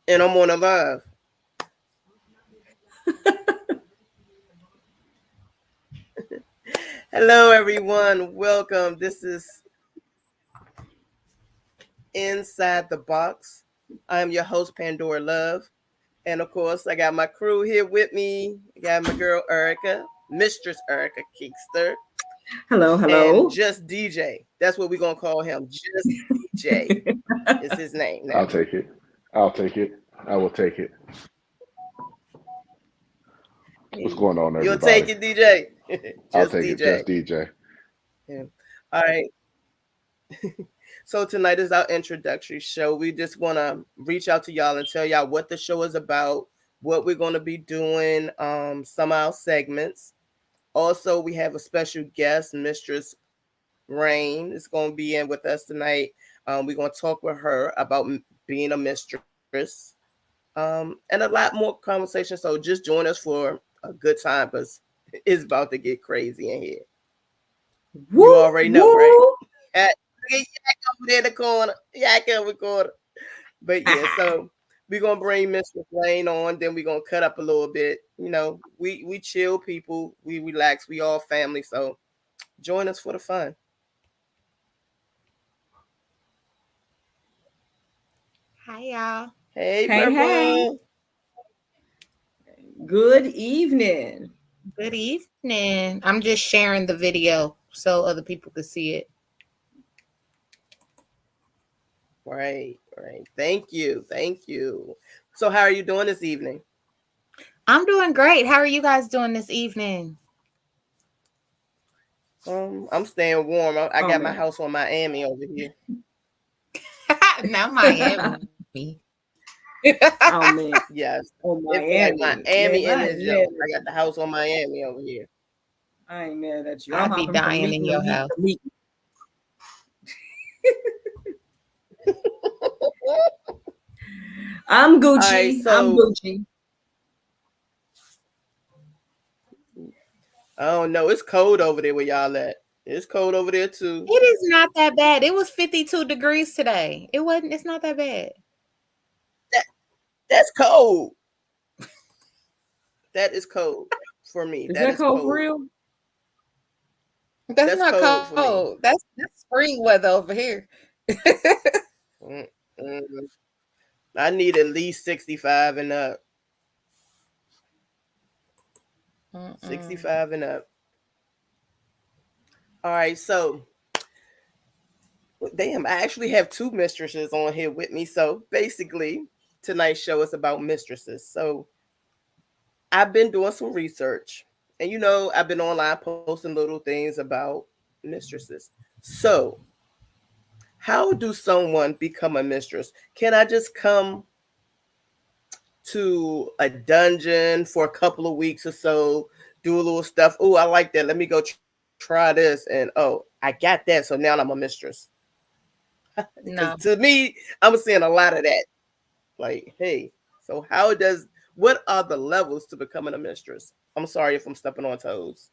And I'm on a live. Hello, everyone. Welcome. This is Inside the Box. I am your host, Pandora Love. And of course, I got my crew here with me. I got my girl, Erica, Mistress Erica Keekster, Hello, and hello. Just DJ. That's what we're going to call him. Just DJ is his name I'll now. take it. I'll take it. I will take it. What's going on, You'll take everybody? it, DJ. I'll Just take it. Just DJ. DJ. Yeah. All right. So tonight is our introductory show. We just want to reach out to y'all and tell y'all what the show is about, what we're going to be doing, some of our segments. Also, we have a special guest, Mistress Rain, is going to be in with us tonight. We're going to talk with her about being a mistress, and a lot more conversation. So just join us for a good time because it's about to get crazy in here. You Woo, already know, right? woo. Look at Yak over there in the corner. Yak over the corner. But yeah, so we're gonna bring Mr. Lane on, then we're gonna cut up a little bit. We chill people, we relax, we all family. So join us for the fun. Hi, y'all. Hey Hey, hey. purple. Good evening. Good evening. I'm just sharing the video so other people could see it. Right. Thank you. Thank you. So how are you doing this evening? I'm doing great. How are you guys doing this evening? I'm staying warm. I Oh got my man. house on Miami over here. Not Miami. Oh man. Yes. Oh It feel like Miami. Man, Miami in I this ain't mad joke. at I got the you. house on Miami over here. I ain't mad at you. I'm I'd be hopping from dying in meeting to your meeting house. to meeting. I'm All right, Gucci. I'm so Gucci. I don't know. It's cold over there where y'all at. It's cold over there too. It is not that bad. It was 52 degrees today. It's not that bad. That that's cold. That is cold for me. Is That that is cold for cold. real? That's That's not cold for me. cold. That's spring weather over here. Mm-mm. I need at least 65 and up. Mm-mm. 65 and up. All right, so damn, I actually have two mistresses on here with me. So basically, tonight's show is about mistresses. So I've been doing some research, and I've been online posting little things about mistresses. So, how do someone become a mistress? Can I just come to a dungeon for a couple of weeks or so, do a little stuff? Oh, I like that. Let me go try this, and I got that. So now I'm a mistress. Because to No. me, I'm seeing a lot of that. Like, hey, so what are the levels to becoming a mistress? I'm sorry if I'm stepping on toes.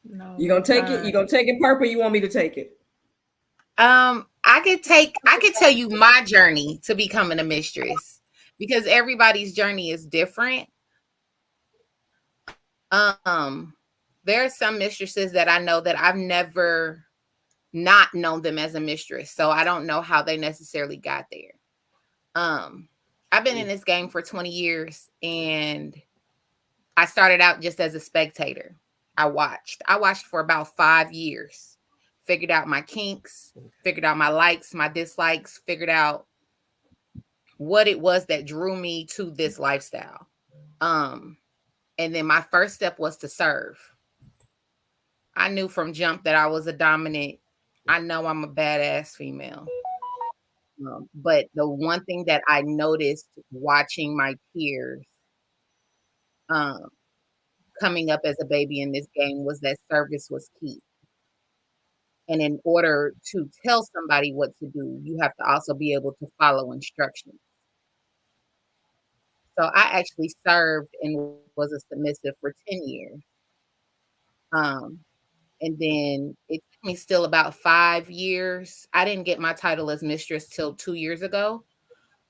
No, You you're gonna take it? You fine. gonna take it purple? You want me to take it? I could tell you my journey to becoming a mistress because everybody's journey is different. There are some mistresses that I know that I've never not known them as a mistress. So I don't know how they necessarily got there. Um, I've been in this game for 20 years and I started out just as a spectator. I watched for about 5 years, figured out my kinks, figured out my likes, my dislikes, figured out what it was that drew me to this lifestyle. Um, and then my first step was to serve. I knew from jump that I was a dominant. I know I'm a badass female. But the one thing that I noticed watching my peers um, coming up as a baby in this game was that service was key. And in order to tell somebody what to do, you have to also be able to follow instructions. So I actually served and was a submissive for 10 years. Um, and then it took me still about 5 years. I didn't get my title as mistress till 2 years ago.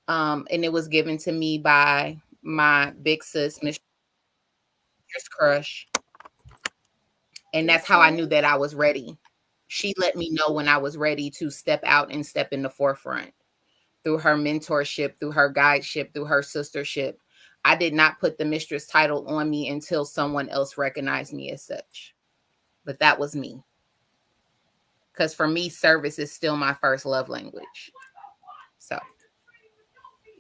And it was given to me by my big sis, Mistress Crush. And that's how I knew that I was ready. She let me know when I was ready to step out and step in the forefront through her mentorship, through her guideship, through her sistership. I did not put the mistress title on me until someone else recognized me as such. But that was me. Because for me, service is still my first love language. So,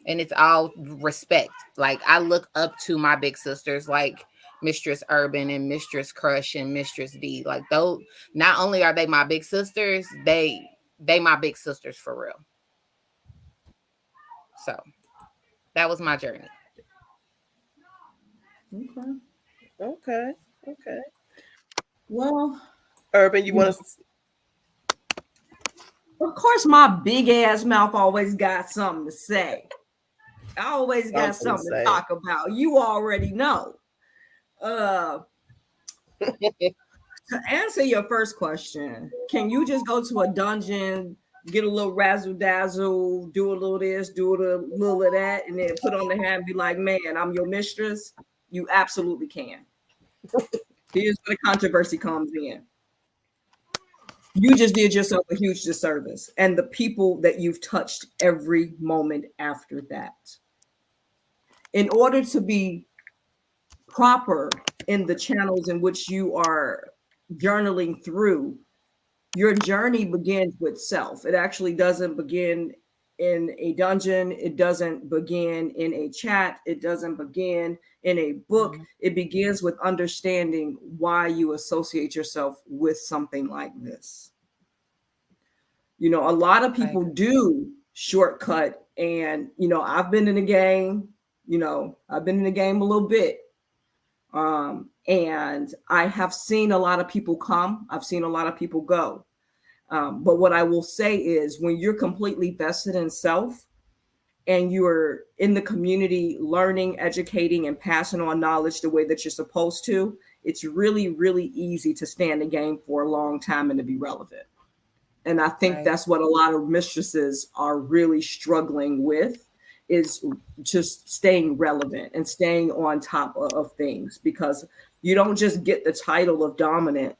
and it's all respect. Like, I look up to my big sisters, like Mistress Urban and Mistress Crush and Mistress D. Like, those, not only are they my big sisters, they my big sisters for real. So that was my journey. Okay. Okay. Okay. Well, Urban, you you want know, to? of course, my big ass mouth always got something to say. I always got Something to something to say. talk about. You already know. Uh, to answer your first question, can you just go to a dungeon, get a little razzle dazzle, do a little this, do a little of that, and then put on the hat and be like, man, I'm your mistress? You absolutely can. Here's where the controversy comes in. You just did yourself a huge disservice, and the people that you've touched every moment after that. In order to be proper in the channels in which you are journaling through, your journey begins with self. It actually doesn't begin in a dungeon. It doesn't begin in a chat. It doesn't begin in a book. It begins with understanding why you associate yourself with something like this. You know, a lot of people do shortcut, and, you know, I've been in the game, I've been in the game a little bit. And I have seen a lot of people come, I've seen a lot of people go. But what I will say is, when you're completely vested in self and you're in the community learning, educating, and passing on knowledge the way that you're supposed to, it's really, really easy to stay in the game for a long time and to be relevant. And I think that's what a lot of mistresses are really struggling with, is just staying relevant and staying on top of things, because you don't just get the title of dominant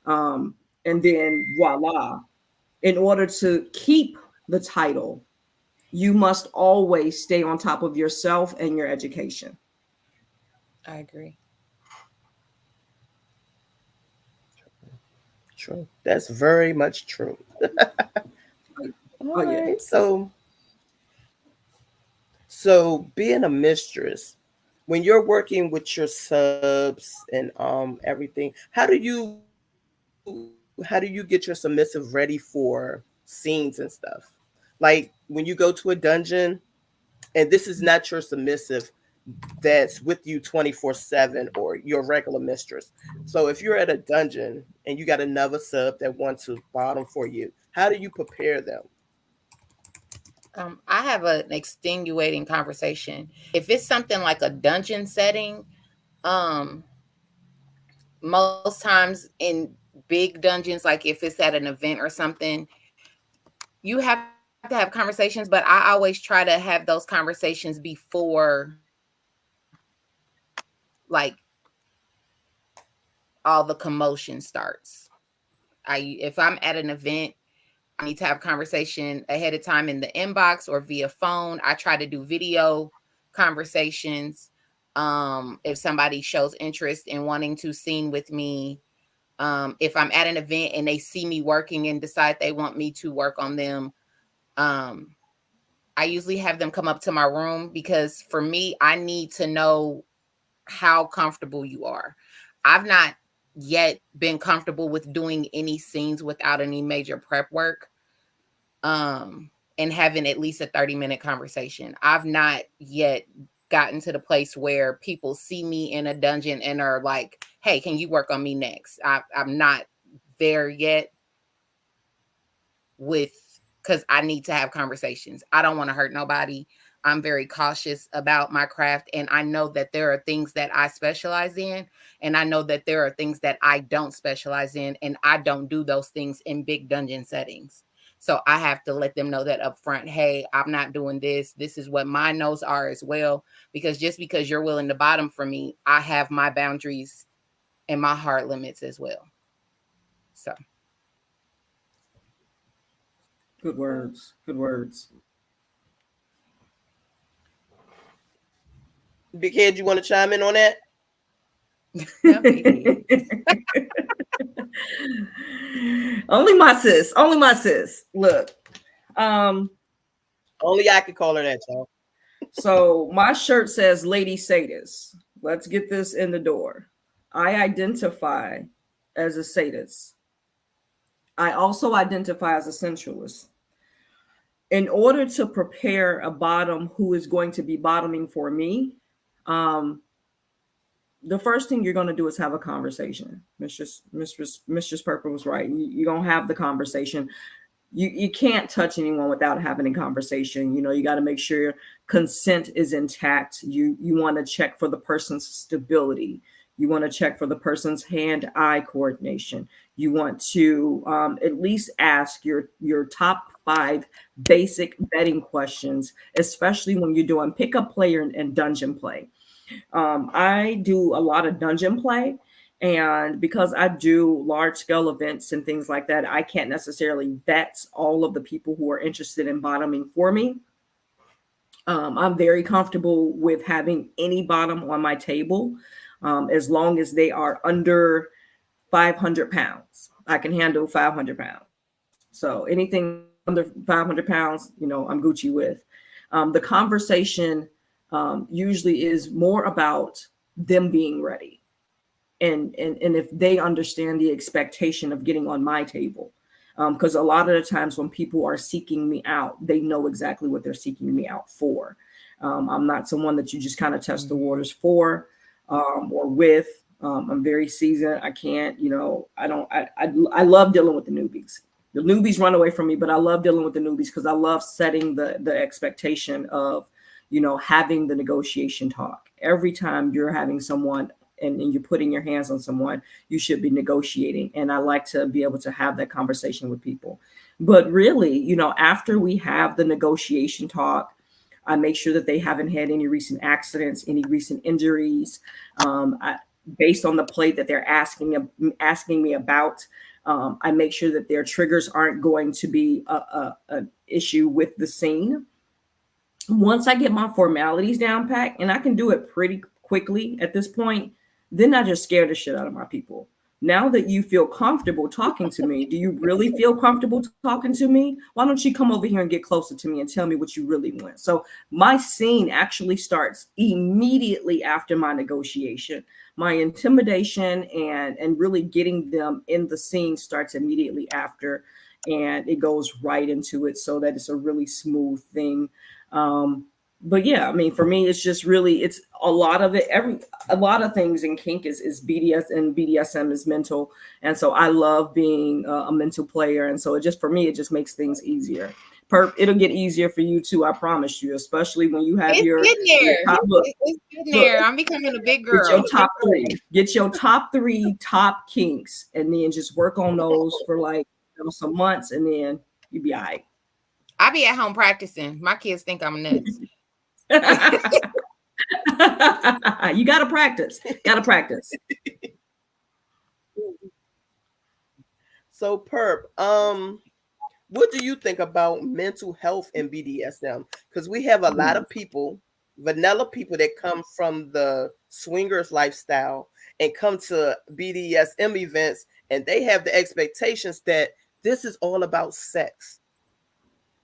and then voila. In order to keep the title, you must always stay on top of yourself and your education. I agree. True. That's very much true. All right. So being a mistress, when you're working with your subs and everything, how do you get your submissive ready for scenes and stuff? Like when you go to a dungeon and this is not your submissive that's with you 24/7 or your regular mistress. So if you're at a dungeon and you got another sub that wants to bottom for you, how do you prepare them? I have an extenuating conversation. If it's something like a dungeon setting, um, most times in big dungeons, like if it's at an event or something, you have to have conversations, but I always try to have those conversations before like all the commotion starts. If I'm at an event, I need to have conversation ahead of time in the inbox or via phone. I try to do video conversations. If somebody shows interest in wanting to scene with me, if I'm at an event and they see me working and decide they want me to work on them, I usually have them come up to my room, because for me, I need to know how comfortable you are. I've not yet been comfortable with doing any scenes without any major prep work, and having at least a 30-minute conversation. I've not yet gotten to the place where people see me in a dungeon and are like, hey, can you work on me next? I'm not there yet, because I need to have conversations. I don't want to hurt nobody. I'm very cautious about my craft, and I know that there are things that I specialize in, and I know that there are things that I don't specialize in, and I don't do those things in big dungeon settings. So I have to let them know that up front, hey, I'm not doing this. This is what my no's are as well. Because just because you're willing to bottom for me, I have my boundaries and my hard limits as well. So Good words. Good words. Big Head, you want to chime in on that? Only my sis. Only my sis. Look. Only I could call her that, y'all. So my shirt says Lady Sadist. Let's get this in the door. I identify as a sadist. I also identify as a sensualist. In order to prepare a bottom who is going to be bottoming for me, the first thing you're going to do is have a conversation. Mistress Purple was right. You're going to have the conversation. You can't touch anyone without having a conversation. You know, you got to make sure consent is intact. You want to check for the person's stability. You want to check for the person's hand-eye coordination. You want to at least ask your top 5 basic betting questions, especially when you're doing pickup player and dungeon play. I do a lot of dungeon play. And because I do large scale events and things like that, I can't necessarily vet all of the people who are interested in bottoming for me. I'm very comfortable with having any bottom on my table as long as they are under 500 pounds. I can handle 500 pounds. So anything under 500 pounds, you know, I'm Gucci with. The conversation usually is more about them being ready. And if they understand the expectation of getting on my table. Because a lot of the times when people are seeking me out, they know exactly what they're seeking me out for. I'm not someone that you just kind of test the waters for or with. I'm very seasoned. I can't, you know, I love dealing with the newbies. The newbies run away from me, but I love dealing with the newbies because I love setting the expectation of, you know, having the negotiation talk. Every time you're having someone and you're putting your hands on someone, you should be negotiating. And I like to be able to have that conversation with people. But really, you know, after we have the negotiation talk, I make sure that they haven't had any recent accidents, any recent injuries. Based on the play that they're asking me about, I make sure that their triggers aren't going to be an issue with the scene. Once I get my formalities down pat, and I can do it pretty quickly at this point, then I just scare the shit out of my people. Now that you feel comfortable talking to me, do you really feel comfortable talking to me? Why don't you come over here and get closer to me and tell me what you really want? So my scene actually starts immediately after my negotiation. My intimidation and really getting them in the scene starts immediately after, and it goes right into it so that it's a really smooth thing. But yeah, I mean, for me, it's just really, it's a lot of it. A lot of things in kink is BDS, and BDSM is mental. And so I love being a mental player. And so it just, for me, it just makes things easier. It'll get easier for you too. I promise you, especially when you have your top look. It's getting there. I'm becoming a big girl. Get your top 3. Get your top 3 top kinks, and then just work on those for like, you know, some months, and then you be all right. I be at home practicing. My kids think I'm nuts. You gotta practice. Gotta practice. So Perp, what do you think about mental health in BDSM? Because we have a lot of people, vanilla people, that come from the swingers lifestyle and come to BDSM events, and they have the expectations that this is all about sex,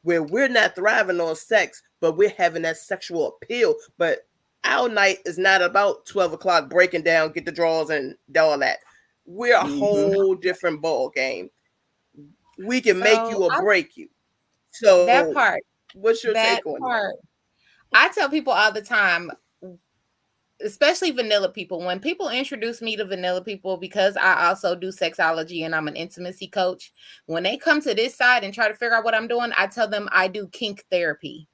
where we're not thriving on sex, but we're having that sexual appeal. But our night is not about 12 o'clock breaking down, get the draws and all that. We're a whole different ball game. We can make you or break you. So that part, what's your take on that? I tell people all the time, especially vanilla people, when people introduce me to vanilla people, because I also do sexology and I'm an intimacy coach, when they come to this side and try to figure out what I'm doing, I tell them I do kink therapy.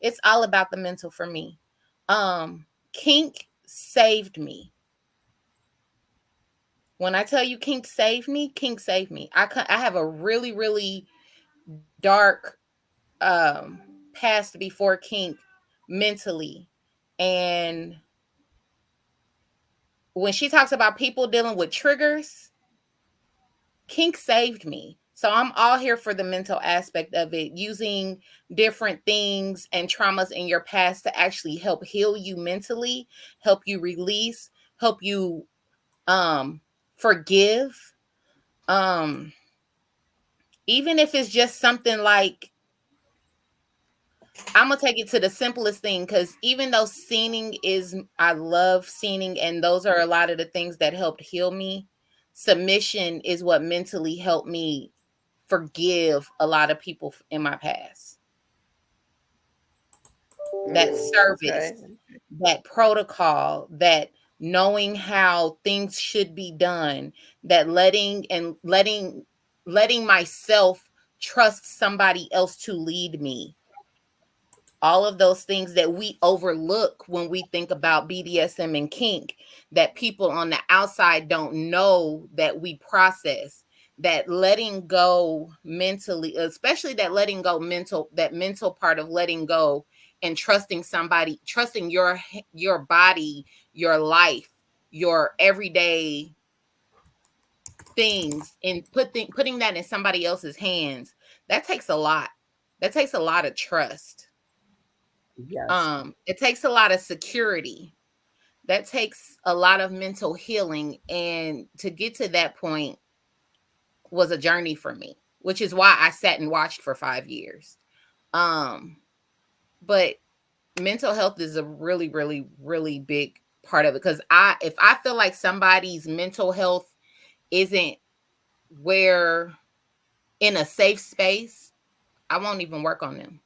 It's all about the mental for me. Kink saved me. When I tell you kink saved me, kink saved me. I have a really, really dark past before kink mentally. And when she talks about people dealing with triggers, kink saved me. So I'm all here for the mental aspect of it, using different things and traumas in your past to actually help heal you mentally, help you release, help you forgive. Um Even if it's just something like, I'm gonna take it to the simplest thing, because even though singing is, I love singing, and those are a lot of the things that helped heal me. Submission is what mentally helped me forgive a lot of people in my past. That service, Okay. that protocol, that knowing how things should be done, that letting myself trust somebody else to lead me. All of those things that we overlook when we think about BDSM and kink, that people on the outside don't know that we process. That letting go mentally, especially that letting go mental, that mental part of letting go and trusting somebody, trusting your body, your life, your everyday things, and putting that in somebody else's hands. That takes a lot. That takes a lot of trust. Yes. It takes a lot of security. That takes a lot of mental healing, and to get to that point was a journey for me, which is why I sat and watched for 5 years. um but mental health is a really, really, really big part of it, because if I feel like somebody's mental health isn't where, in a safe space, I won't even work on them.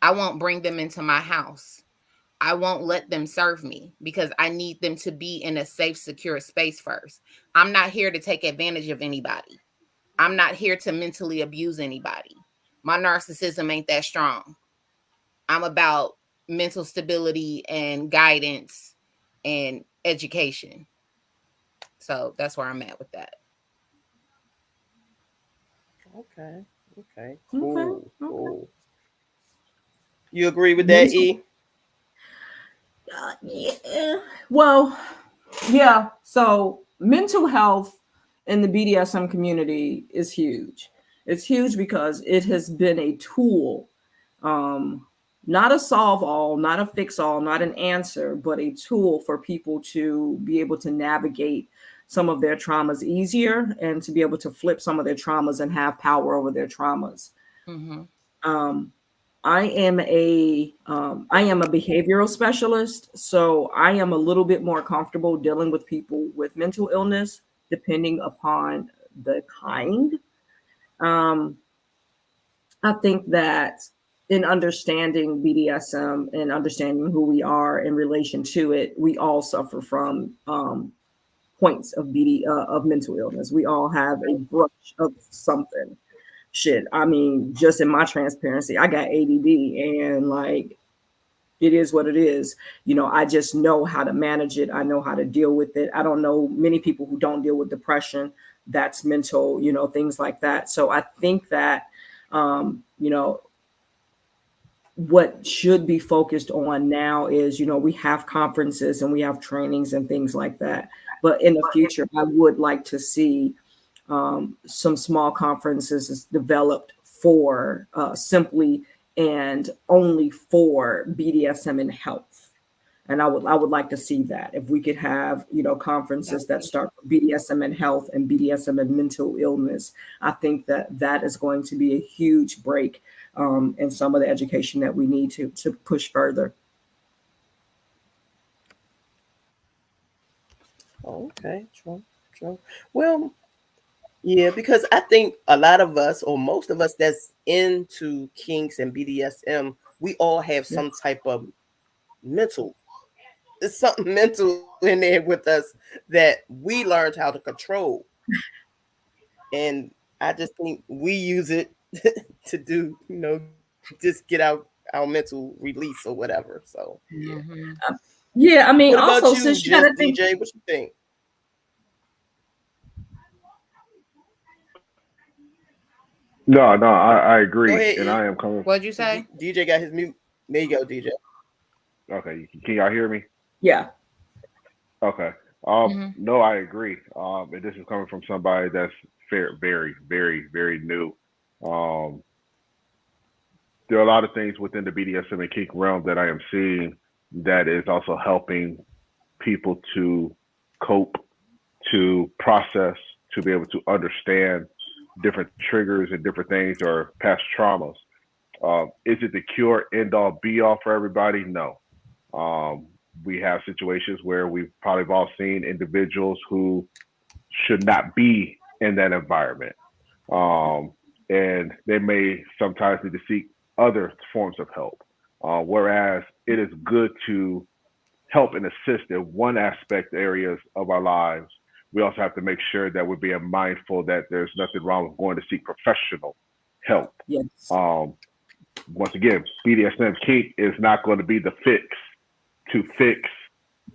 I won't bring them into my house. I won't let them serve me, because I need them to be in a safe, secure space first. I'm not here to take advantage of anybody. I'm not here to mentally abuse anybody. My narcissism ain't that strong. I'm about mental stability and guidance and education. So that's where I'm at with that. Okay. Okay. Okay. Cool. Okay. Cool. You agree with that, Mental. E? Yeah. Well, yeah. So mental health in the BDSM community is huge. It's huge because it has been a tool, um, not a solve all, not a fix all, not an answer, but a tool for people to be able to navigate some of their traumas easier, and to be able to flip some of their traumas and have power over their traumas. Mm-hmm. Um, I am a behavioral specialist, so I am a little bit more comfortable dealing with people with mental illness, depending upon the kind. Um, I think that in understanding BDSM and understanding who we are in relation to it, we all suffer from points of of mental illness. We all have a brush of something. Shit, I mean, just in my transparency, I got ADD, and like, it is what it is. I just know how to manage it. I know how to deal with it. I don't know many people who don't deal with depression. That's mental, things like that. So I think that, um, you know, what should be focused on now is, we have conferences and we have trainings and things like that. But in the future, I would like to see some small conferences developed for simply and only for BDSM and health. And I would like to see that if we could have conferences that start with BDSM and health and BDSM and mental illness. I think that that is going to be a huge break in some of the education that we need to push further. Okay. True. True. Well, yeah, because I think a lot of us, or most of us that's into kinks and BDSM, we all have Yeah. some type of mental, there's something mental in there with us that we learned how to control. And I just think we use it to do, just get our mental release or whatever. So yeah. Mm-hmm. Yeah, I mean, What about also, you, since you got just to think. DJ? What you think? No, I Go agree, ahead, and E. I am coming. What'd you say? DJ got his mute. There you go, DJ. Okay, can y'all hear me? Yeah. Okay. Mhm. No, I agree. And this is coming from somebody that's very, very, very new. Um, there are a lot of things within the BDSM and kink realm that I am seeing that is also helping people to cope, to process, to be able to understand different triggers and different things or past traumas. Is it the cure end all be all for everybody? No. Um, we have situations where we've probably all seen individuals who should not be in that environment. Um, and they may sometimes need to seek other forms of help. Whereas it is good to help and assist in one aspect areas of our lives, we also have to make sure that we're being mindful that there's nothing wrong with going to seek professional help. Yes. Once again, BDSM kink is not going to be the fix to fix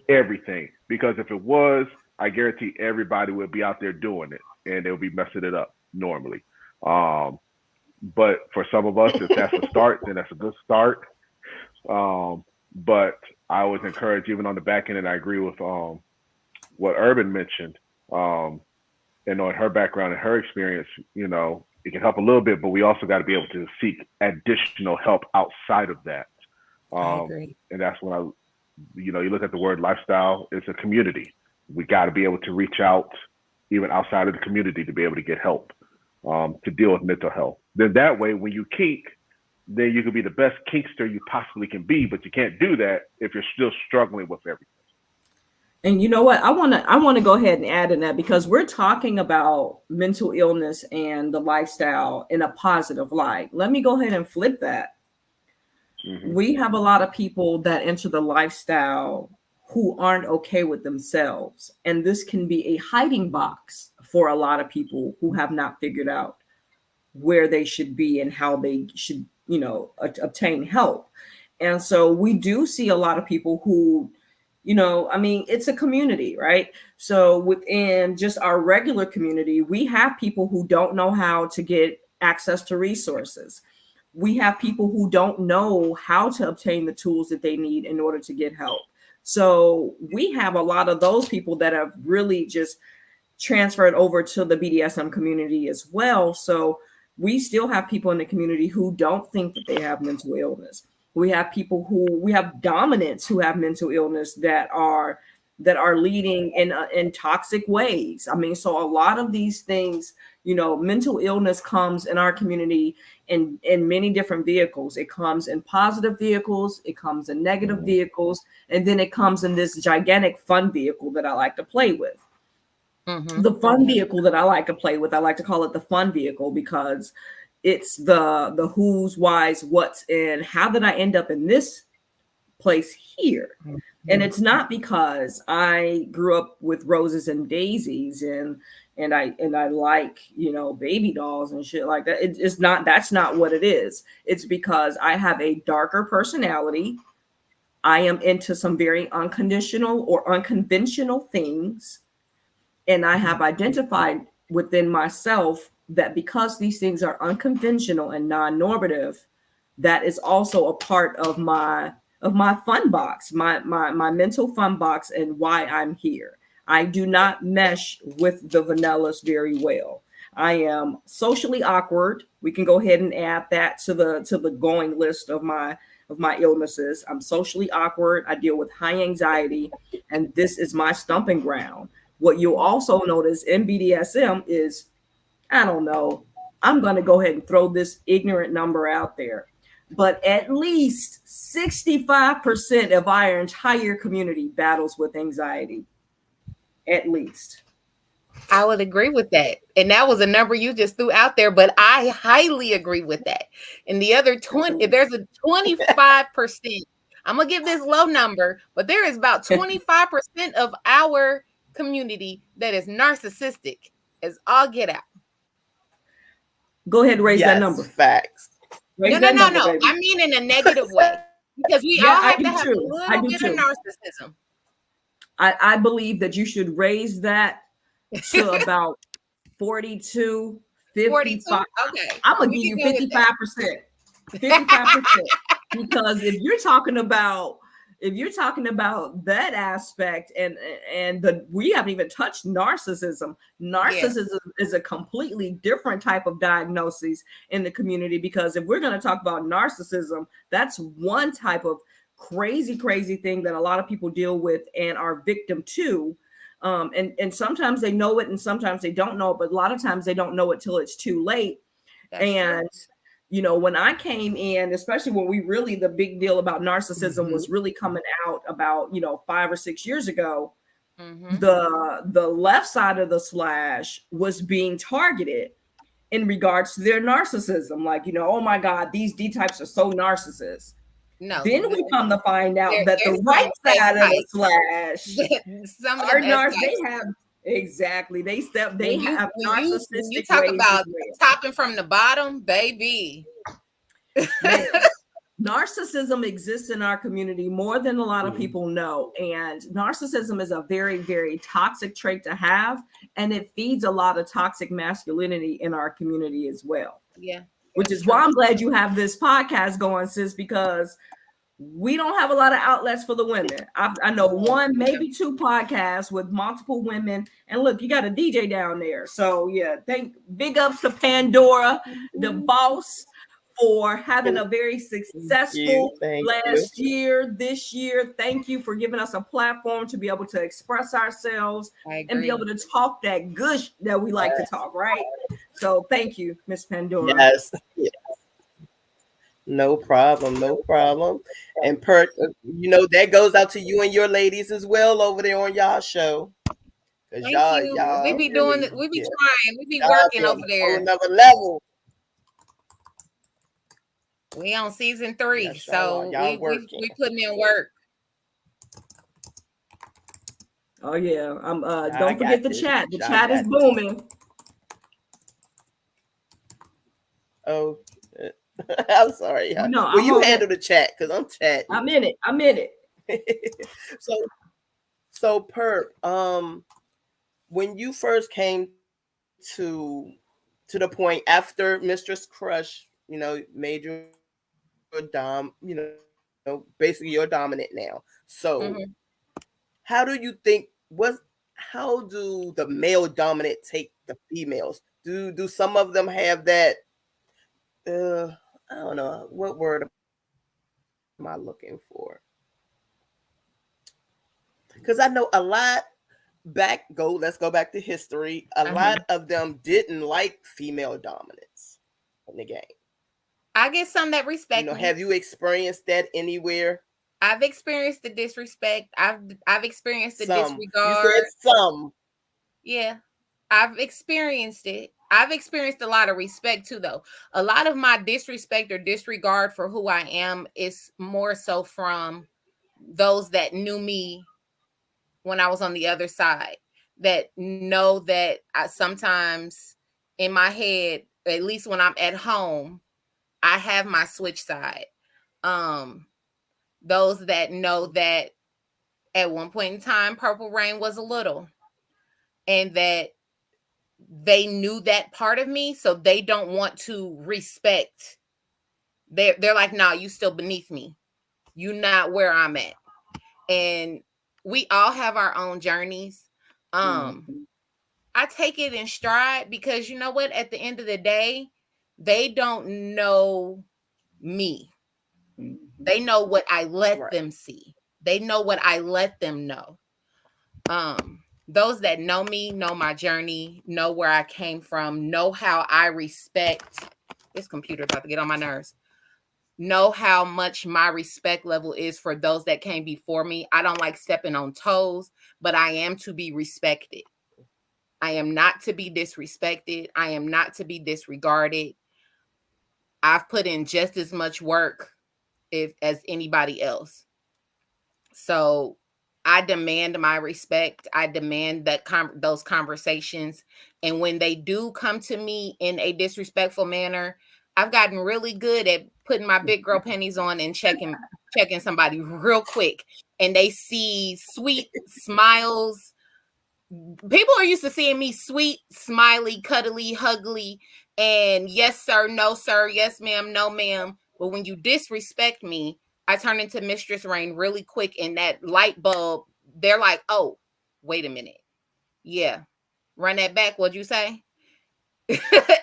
everything, because if it was, I guarantee everybody would be out there doing it and they'll be messing it up normally. But for some of us, if that's a start, then that's a good start. But I always encourage, even on the back end, and I agree with what Urban mentioned, and on her background and her experience, it can help a little bit, but we also got to be able to seek additional help outside of that. I agree. And that's when you look at the word lifestyle, it's a community. We got to be able to reach out even outside of the community to be able to get help, to deal with mental health. Then that way, when you kink, then you can be the best kinkster you possibly can be, but you can't do that if you're still struggling with everything. And you know what? I want to go ahead and add in that, because we're talking about mental illness and the lifestyle in a positive light. Let me go ahead and flip that. Mm-hmm. We have a lot of people that enter the lifestyle who aren't okay with themselves. And this can be a hiding box for a lot of people who have not figured out where they should be and how they should, obtain help. And so we do see a lot of people who, it's a community, right? So within just our regular community, we have people who don't know how to get access to resources. We have people who don't know how to obtain the tools that they need in order to get help. So we have a lot of those people that have really just transferred over to the BDSM community as well. So we still have people in the community who don't think that they have mental illness. We have dominants who have mental illness that are leading in toxic ways. I mean, so a lot of these things, mental illness comes in our community in many different vehicles. It comes in positive vehicles, it comes in negative vehicles, and then it comes in this gigantic fun vehicle that I like to play with. Mm-hmm. The fun vehicle that I like to play with, I like to call it the fun vehicle, because it's the who's, why's, what's, and how did I end up in this place here? Mm-hmm. And it's not because I grew up with roses and daisies and I like, baby dolls and shit like that. It's not, that's not what it is. It's because I have a darker personality. I am into some very unconditional or unconventional things. And I have identified within myself that because these things are unconventional and non-normative, that is also a part of my fun box, my mental fun box, and why I'm here. I do not mesh with the vanillas very well. I am socially awkward. We can go ahead and add that to the going list of my illnesses. I'm socially awkward. I deal with high anxiety, and this is my stomping ground. What you'll also notice in BDSM is, I don't know, I'm going to go ahead and throw this ignorant number out there, but at least 65% of our entire community battles with anxiety. At least. I would agree with that. And that was a number you just threw out there, but I highly agree with that. And the other 20, if there's a 25%, I'm going to give this low number, but there is about 25% of our community that is narcissistic as all get out. Go ahead and raise that Yes, number. facts. Raise No. baby. I mean in a negative way, because we all have to have a little bit of narcissism. I believe that you should raise that to about 42, 42. 55. Okay. I'm gonna We give can you go with that. 55%. 55%. Because if you're talking about that aspect, and we haven't even touched narcissism. Yeah, Narcissism is a completely different type of diagnosis in the community, because if we're going to talk about narcissism, that's one type of crazy thing that a lot of people deal with and are victim to. And sometimes they know it and sometimes they don't know it, but a lot of times they don't know it till it's too late. that's true. And when I came in, especially when the big deal about narcissism was really coming out about 5 or 6 years ago, Mm-hmm. the left side of the slash was being targeted in regards to their narcissism. Like, oh my God, these D types are so narcissists. No, Then we come to find out that the there's right some S side of the type. slash Some of are them S narcissists. types. They have exactly. They When you have when you narcissistic talk ways as about well. topping from the bottom, baby. Man, narcissism exists in our community more than a lot of people know. And narcissism is a very, very toxic trait to have. And it feeds a lot of toxic masculinity in our community as well. Yeah. Which is why I'm glad you have this podcast going, sis, because we don't have a lot of outlets for the women. I know one, maybe two podcasts with multiple women. And look, you got a DJ down there. So yeah, big ups to Pandora, the boss, for having a very successful last year, this year. Thank you for giving us a platform to be able to express ourselves and be able to talk that gush that we like to talk, right? So thank you, Miss Pandora. Yes. No problem. No problem. And Perk, that goes out to you and your ladies as well over there on y'all show. Thank you. We be doing it. We be trying. We be working over there. Another level. We on season 3, Yes, so we putting in work. Oh yeah, don't forget the chat. The chat is booming. Oh, I'm sorry. No, well, you handle the chat because I'm chatting. I'm in it. So Perp, when you first came to the point after Mistress Crush, made you basically you're dominant now. So how do you think how do the male dominant take the females? Do some of them have that I don't know, what word am I looking for? Because I know a lot let's go back to history. A lot of them didn't like female dominance in the game. I get some that respect me. Have you experienced that anywhere? I've experienced the disrespect. I've experienced the disregard. You said some. Yeah, I've experienced it. I've experienced a lot of respect too, though. A lot of my disrespect or disregard for who I am is more so from those that knew me when I was on the other side, that know that I sometimes in my head, at least when I'm at home, I have my switch side. Those that know that at one point in time, Purple Rain was a little, and that they knew that part of me, so they don't want to respect. They're like, nah, you still beneath me. You not where I'm at. And we all have our own journeys. I take it in stride because you know what? At the end of the day, they don't know me. They know what I let them see. They know what I let them know. Those that know me, know my journey, know where I came from, know how I respect. This computer about to get on my nerves. Know how much my respect level is for those that came before me. I don't like stepping on toes, but I am to be respected. I am not to be disrespected. I am not to be disregarded. I've put in just as much work as anybody else. So I demand my respect. I demand that those conversations. And when they do come to me in a disrespectful manner, I've gotten really good at putting my big girl pennies on and checking somebody real quick. And they see sweet smiles. People are used to seeing me sweet, smiley, cuddly, huggly. And yes, sir, no, sir, yes, ma'am, no, ma'am. But when you disrespect me, I turn into Mistress Rain really quick. And that light bulb, they're like, oh, wait a minute. Yeah. Run that back. What'd you say?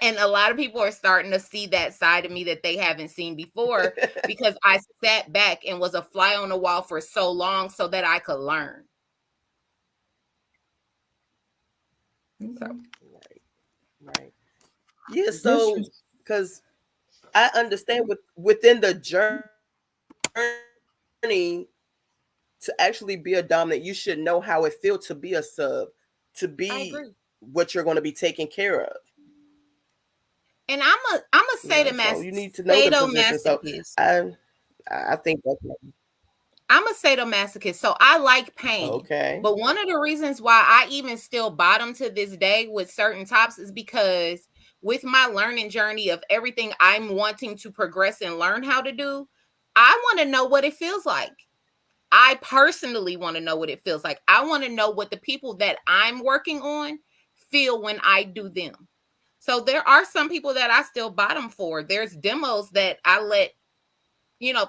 And a lot of people are starting to see that side of me that they haven't seen before because I sat back and was a fly on the wall for so long so that I could learn. So, Right. Yeah, so because I understand within the journey to actually be a dominant, you should know how it feels to be a sub, to I be agree. what you're going to be taken care of. And I'm a So you need to know the position. So sadomasochist. I think that's I'm a sadomasochist, so I like pain. okay. But one of the reasons why I even still bottom to this day with certain tops is because with my learning journey of everything I'm wanting to progress and learn how to do, I want to know what it feels like. I personally want to know what it feels like. I want to know what the people that I'm working on feel when I do them. So there are some people that I still bottom for. There's demos that I let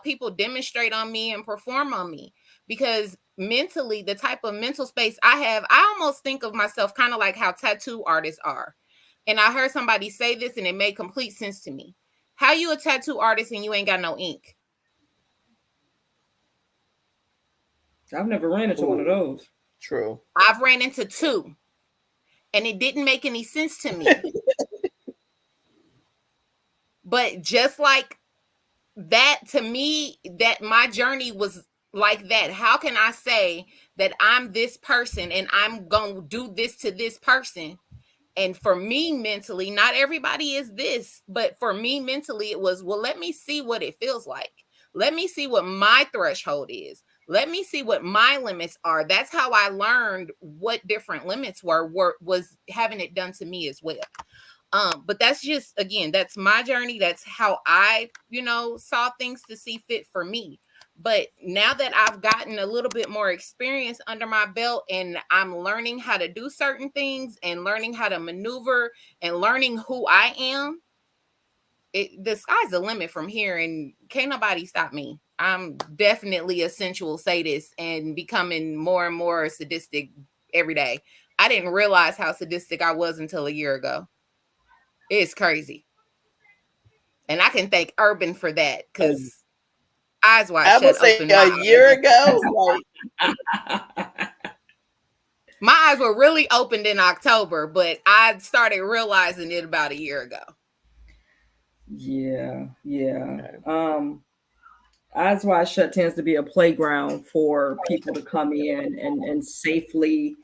people demonstrate on me and perform on me because mentally, the type of mental space I have, I almost think of myself kind of like how tattoo artists are. And I heard somebody say this and it made complete sense to me. How you a tattoo artist and you ain't got no ink? I've never ran into one of Ooh, those. true. I've ran into two and it didn't make any sense to me. But just like that, to me, that my journey was like that. How can I say that I'm this person and I'm going to do this to this person? And for me mentally, not everybody is this, but for me mentally, it was, well, let me see what it feels like. Let me see what my threshold is. Let me see what my limits are. That's how I learned what different limits was having it done to me as well. But that's just, again, that's my journey. That's how I, saw things to see fit for me. But now that I've gotten a little bit more experience under my belt and I'm learning how to do certain things and learning how to maneuver and learning who I am, the sky's the limit from here and can't nobody stop me. I'm definitely a sensual sadist and becoming more and more sadistic every day. I didn't realize how sadistic I was until a year ago. It's crazy. And I can thank Urban for that because eyes wide I would shut, say open a wide. year ago, like My eyes were really opened in October, but I started realizing it about a year ago. Yeah, yeah. okay. Eyes Wide Shut tends to be a playground for people to come in and safely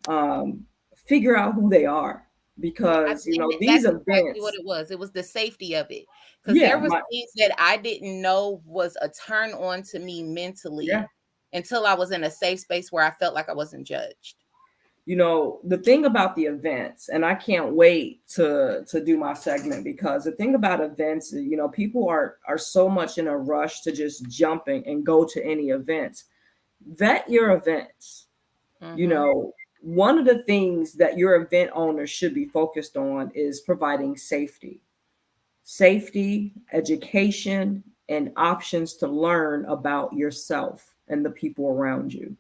um, figure out who they are Yeah, because and these that's exactly what events. it was. It was the safety of it because there Yeah, was things that I didn't know was a turn on to me yeah. mentally until I was in a safe space where I felt like I wasn't judged. The thing about the events, and I can't wait to do my segment because the thing about events, people are so much in a rush to just jump and go to any events. Vet your events. you Mm-hmm. know One of the things that your event owner should be focused on is providing safety, education, and options to learn about yourself and the people around you.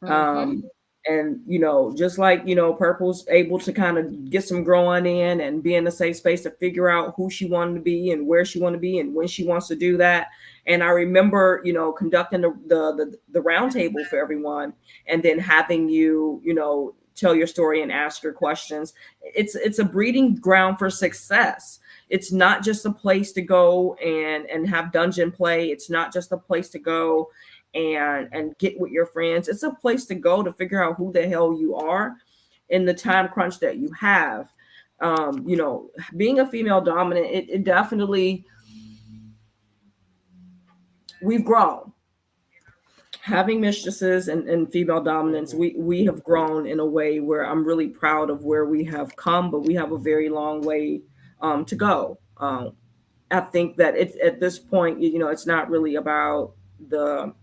Mm-hmm. um and just like Purple's able to kind of get some growing in and be in a safe space to figure out who she wanted to be and where she wanted to be and when she wants to do that. And I remember conducting the round table for everyone, and then having tell your story and ask your questions. It's a breeding ground for success. It's not just a place to go and have dungeon play. It's not just a place to go and get with your friends. It's a place to go to figure out who the hell you are in the time crunch that you have. Being a female dominant, it definitely, we've grown. Having mistresses and female dominance, Mhm. we have grown in a way where I'm really proud of where we have come, but we have a very long way to go. I think that it's at this point, it's not really about the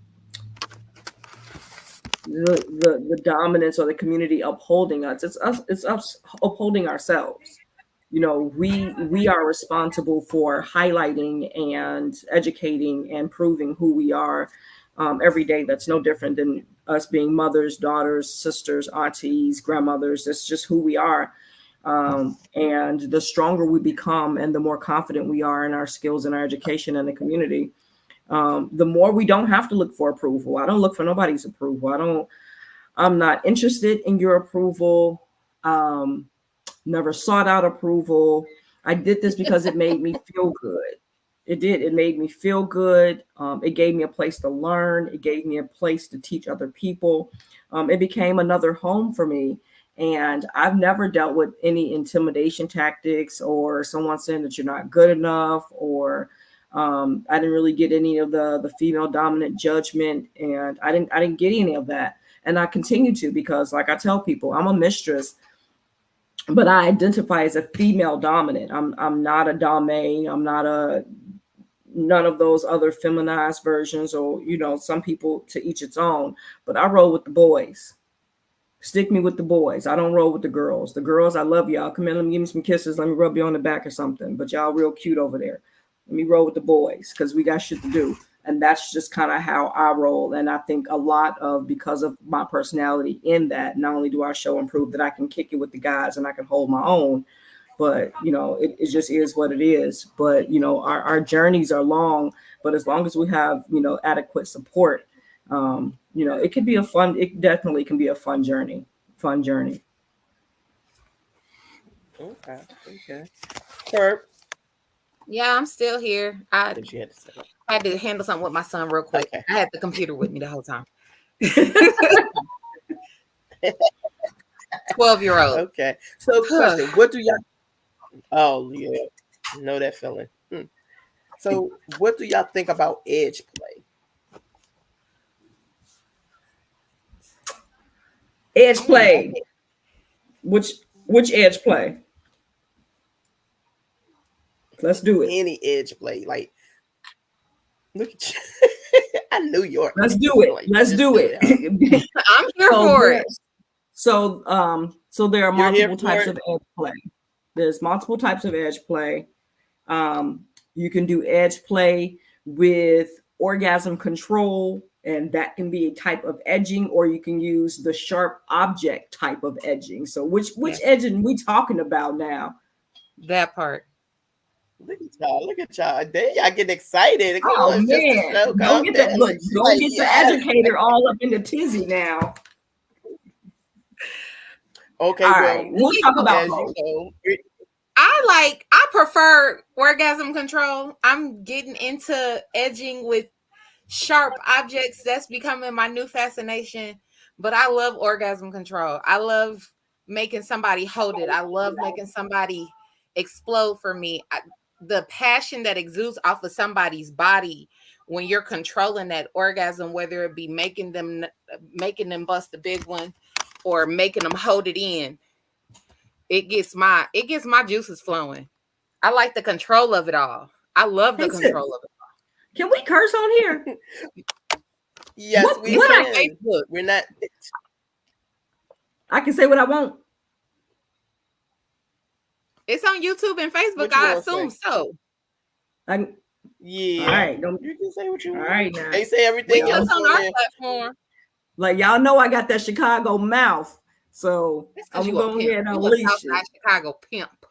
the dominance or the community upholding us. It's us upholding ourselves. we are responsible for highlighting and educating and proving who we are every day. That's no different than us being mothers, daughters, sisters, aunties, grandmothers. That's just who we are. And the stronger we become and the more confident we are in our skills and our education in the community, the more we don't have to look for approval. I don't look for nobody's approval. I'm not interested in your approval. Never sought out approval. I did this because it made me feel good. It did. It made me feel good. It gave me a place to learn. It gave me a place to teach other people. It became another home for me. And I've never dealt with any intimidation tactics or someone saying that you're not good enough, or I didn't really get any of the female dominant judgment, and I didn't get any of that. And I continue to, because like I tell people, I'm a mistress, but I identify as a female dominant. I'm not a dame. I'm not none of those other feminized versions, or some people, to each its own. But I roll with the boys. Stick me with the boys. I don't roll with the girls. The girls, I love y'all. Come in, let me give me some kisses. Let me rub you on the back or something. But y'all real cute over there. Let me roll with the boys because we got shit to do. And that's just kind of how I roll. And I think a lot of, because of my personality in that, not only do I show and prove that I can kick it with the guys and I can hold my own, but, it just is what it is. But, our journeys are long, but as long as we have, adequate support, it could be it definitely can be a fun journey. Okay. Herb. Yeah, I'm still here. I What you had to say? had to handle something with my son real quick. Okay. I had the computer with me the whole time. 12-year-old. Okay. So, question: what do y'all? Oh yeah, know that feeling. So, what do y'all think about edge play? Edge play. Which edge play? Let's do it. Any edge play, like look at you. I knew York. Let's do it. Let's do it. I'm here for it. So there are You're here multiple for types it? of edge play. There's multiple types of edge play. You can do edge play with orgasm control, and that can be a type of edging, or you can use the sharp object type of edging. So which edging we talking about now? That part. Look at y'all. There y'all getting excited. Come Oh on, it's man, just a show. don't Calm get that. down. Look, don't Like, get the yes. educator all up in the tizzy now. Okay, All well, right, we'll talk about as both. you know, I prefer orgasm control. I'm getting into edging with sharp objects. That's becoming my new fascination. But I love orgasm control. I love making somebody hold it. I love making somebody explode for me. The passion that exudes off of somebody's body when you're controlling that orgasm, whether it be making them bust a big one or making them hold it in, it gets my juices flowing. I like the control of it all. I love the control of it all. Can we curse on here? yes, we can. Facebook. We're not. I can say what I want. It's on YouTube and Facebook. What you I gonna assume say? so. Yeah. All right. You can say what you want. All right now. They say everything We else just on our platform. Like y'all know, I got that Chicago mouth, so I'm You going ahead and a unleash Southside it. Chicago pimp.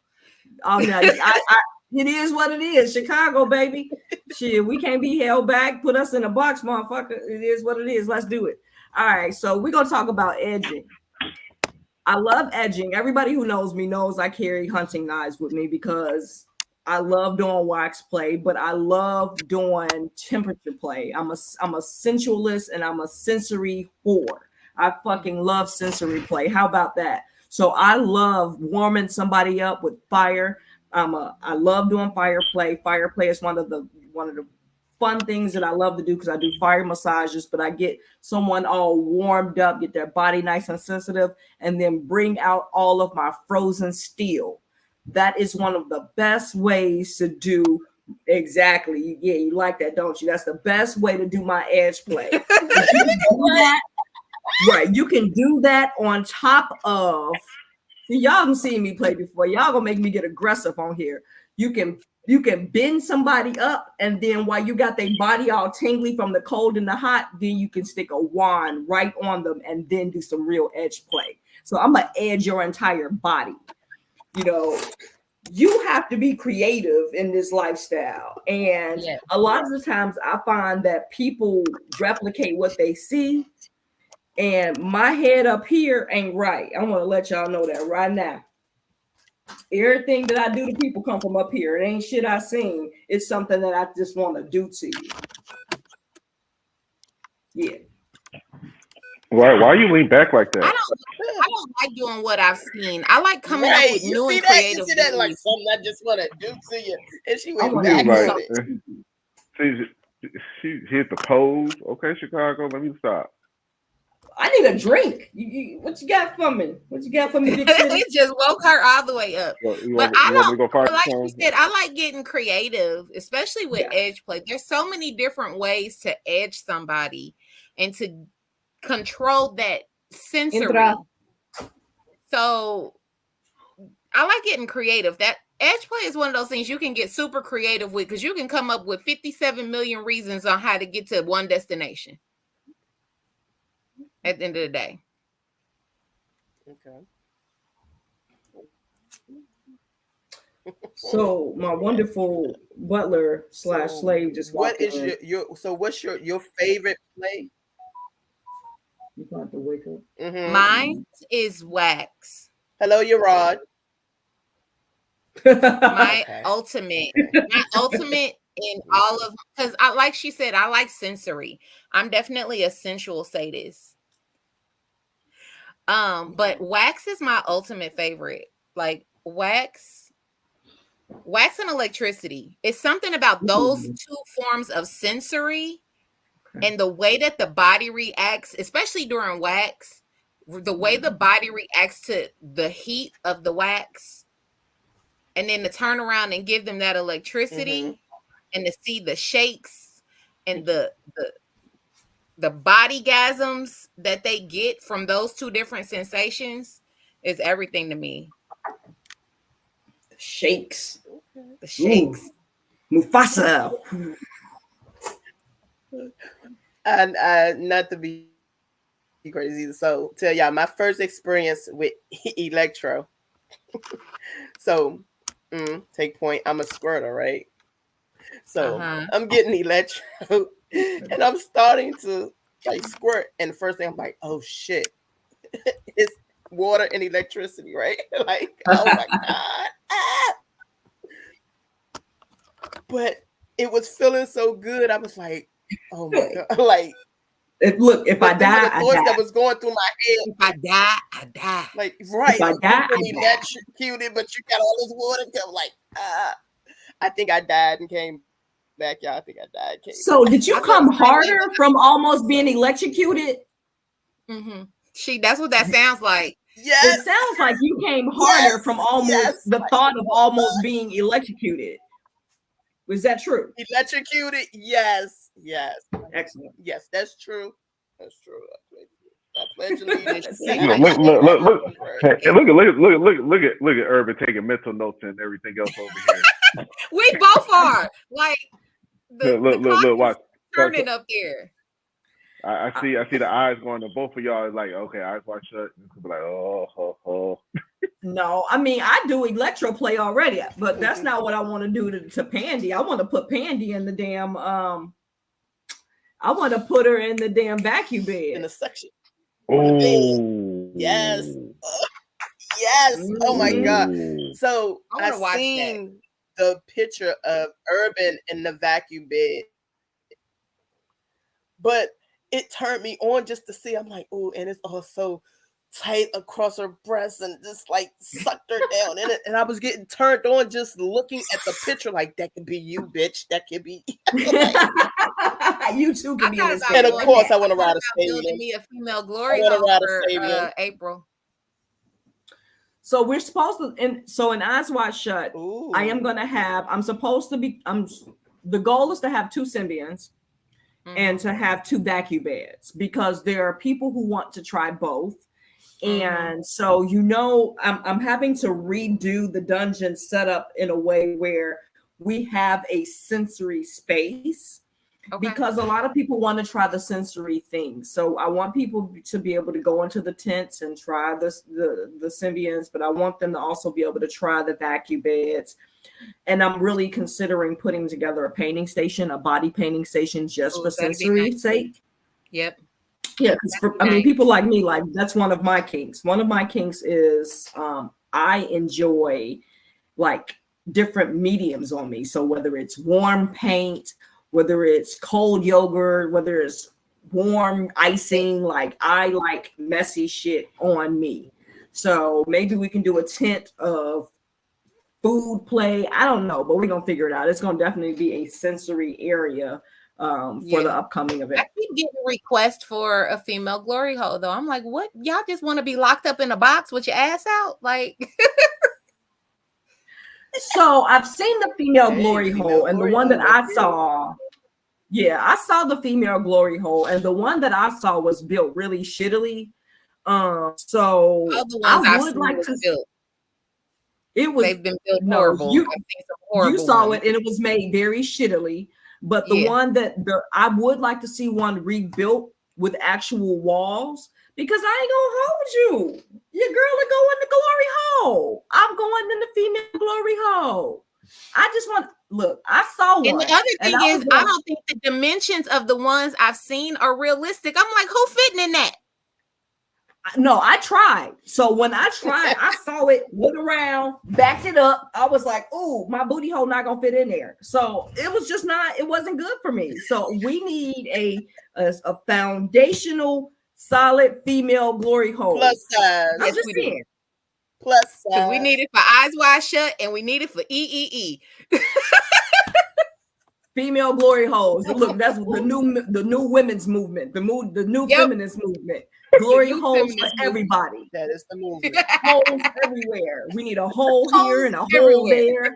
Oh no, it is what it is. Chicago, baby. Shit, we can't be held back. Put us in a box, motherfucker. It is what it is. Let's do it. All right, so we're gonna talk about edging. I love edging. Everybody who knows me knows I carry hunting knives with me because I love doing wax play, but I love doing temperature play. I'm a sensualist and I'm a sensory whore. I fucking love sensory play. How about that? So I love warming somebody up with fire. I love doing fire play. Fire play is one of the fun things that I love to do because I do fire massages, but I get someone all warmed up, get their body nice and sensitive, and then bring out all of my frozen steel. That is one of the best ways to do exactly. Yeah, you like that, don't you? That's the best way to do my edge play. You can do that, right? You can do that on top of Y'all done seen me play before. Y'all gonna make me get aggressive on here. You can bend somebody up, and then while you got their body all tingly from the cold and the hot, then you can stick a wand right on them and then do some real edge play. So I'm gonna edge your entire body. You know, you have to be creative in this lifestyle. And a lot of the times I find that people replicate what they see. And my head up here ain't right. I want to let y'all know that right now. Everything that I do to people come from up here. It ain't shit I seen. It's something that I just want to do to you. Yeah. Why you lean back like that? I don't like doing what I've seen. I like coming up with You new see and that? creative You see that like ways. something I just want to do to you, and she went wanna back do on like, it. she hit the pose. Okay, Chicago, let me stop. I need a drink. What you got for me? What you got for me, Big City? It just woke her all the way up. You But want me to go find like some? you said, I like getting creative, especially with edge play. There's so many different ways to edge somebody and to control that sensory. So I like getting creative. That edge play is one of those things you can get super creative with because you can come up with 57 million reasons on how to get to one destination at the end of the day. Okay. So my wonderful butler / slave just walked in. What is what's your favorite play? You got to wake up. Mm-hmm. Mine is wax. Hello, you're Rod. My ultimate in all of, because I, like she said, I like sensory. I'm definitely a sensual sadist. But wax is my ultimate favorite. Like wax and electricity. It's something about those two forms of sensory and the way that the body reacts, especially during wax, the way the body reacts to the heat of the wax, and then to turn around and give them that electricity and to see the shakes and the bodygasms that they get from those two different sensations is everything to me. Shakes. The shakes. Ooh. Mufasa. And not to be crazy. So tell y'all my first experience with electro. So take point. I'm a squirter, right? So I'm getting electro and I'm starting to like squirt. And the first thing I'm like, oh shit. It's water and electricity, right? Like, oh my God. But it was feeling so good. I was like, oh my God. Like, if I die, I die. That was going through my head. If I die, I die. Like, right. If I die, I electrocuted, but you got all this water. Like, I think I died and came back. Y'all, I think I died. So did you come harder from almost being electrocuted? Mm-hmm. That's what that sounds like. Yes. It sounds like you came harder from almost the thought of almost being electrocuted. Was that true? Electrocuted? Yes. Excellent. Yes, that's true. That's true. I pledge allegiance. Look at Urban taking mental notes and everything else over here. We both are like look, watch turning up there. I see the eyes going to both of y'all. Like, okay, eyes wide shut. Like, oh. No, I mean I do electro play already, but that's not what I want to do to Pandy. I want to put Pandy in the damn. I want to put her in the damn vacuum bed in the suction. Oh yes, yes. Oh my God. So I seen the picture of Urban in the vacuum bed, but it turned me on just to see. I'm like, oh, and it's all so tight across her breasts and just like sucked her down in it. And I was getting turned on just looking at the picture, like that could be you, bitch. That could be you too. Could be in this. And of course, I want to ride a stadium. Building me a female glory hole for April. So we're supposed to, in Eyes Wide Shut, I am going to have. The goal is to have 2 Symbians. And to have 2 vacuum beds, because there are people who want to try both. And so, I'm having to redo the dungeon setup in a way where we have a sensory space, Okay. because a lot of people want to try the sensory things. So I want people to be able to go into the tents and try the symbians, but I want them to also be able to try the vacuum beds. And I'm really considering putting together a painting station, a body painting station, just Ooh, for that'd be sensory nice. sake. Yep. Yeah, because I mean, people like me, like that's one of my kinks. One of my kinks is I enjoy like different mediums on me. So whether it's warm paint, whether it's cold yogurt, whether it's warm icing, like I like messy shit on me. So maybe we can do a tent of food play. I don't know, but we're gonna figure it out. It's gonna definitely be a sensory area for the upcoming event. I keep getting requests for a female glory hole though. I'm like, what? Y'all just want to be locked up in a box with your ass out? Like So I've seen the female glory hole, and the one that I saw, I saw the female glory hole, and the one that I saw was built really shittily. So all the I ones I've would seen like was to. built. It was They've been built no horrible. you. I've seen some You horrible saw ones. it, and it was made very shittily. But the one that I would like to see one rebuilt with actual walls, because I ain't gonna hold you. Your girl will go in the glory hole. I'm going in the female glory hole. I just want look. I saw one. And the other and thing is, I don't think the dimensions of the ones I've seen are realistic. I'm like, who fitting in that? No, I tried. So when I tried, I saw it, went around, backed it up. I was like, "Ooh, my booty hole not gonna fit in there." So it was just not. It wasn't good for me. So we need a foundational, solid female glory hole. Plus size. I'm just saying. Plus size. Because we need it for eyes wide shut, and we need it for EEE. Female glory holes. Look, that's the new women's movement, the new feminist movement. Glory holes for everybody. That is the movement. Holes everywhere. We need a hole here and a hole there.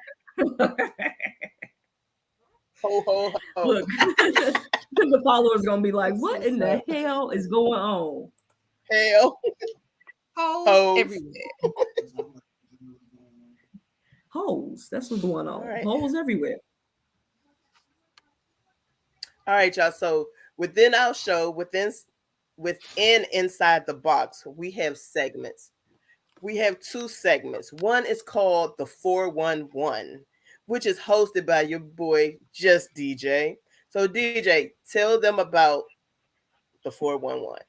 Ho. Look, the followers gonna be like, "What in the hell is going on?" Hell, holes everywhere. Holes. That's what's going on. Right. Holes everywhere. All right, y'all. So within our show, within Inside the Box, we have segments. We have two segments. One is called the 411, which is hosted by your boy Just DJ. So DJ, tell them about the 411.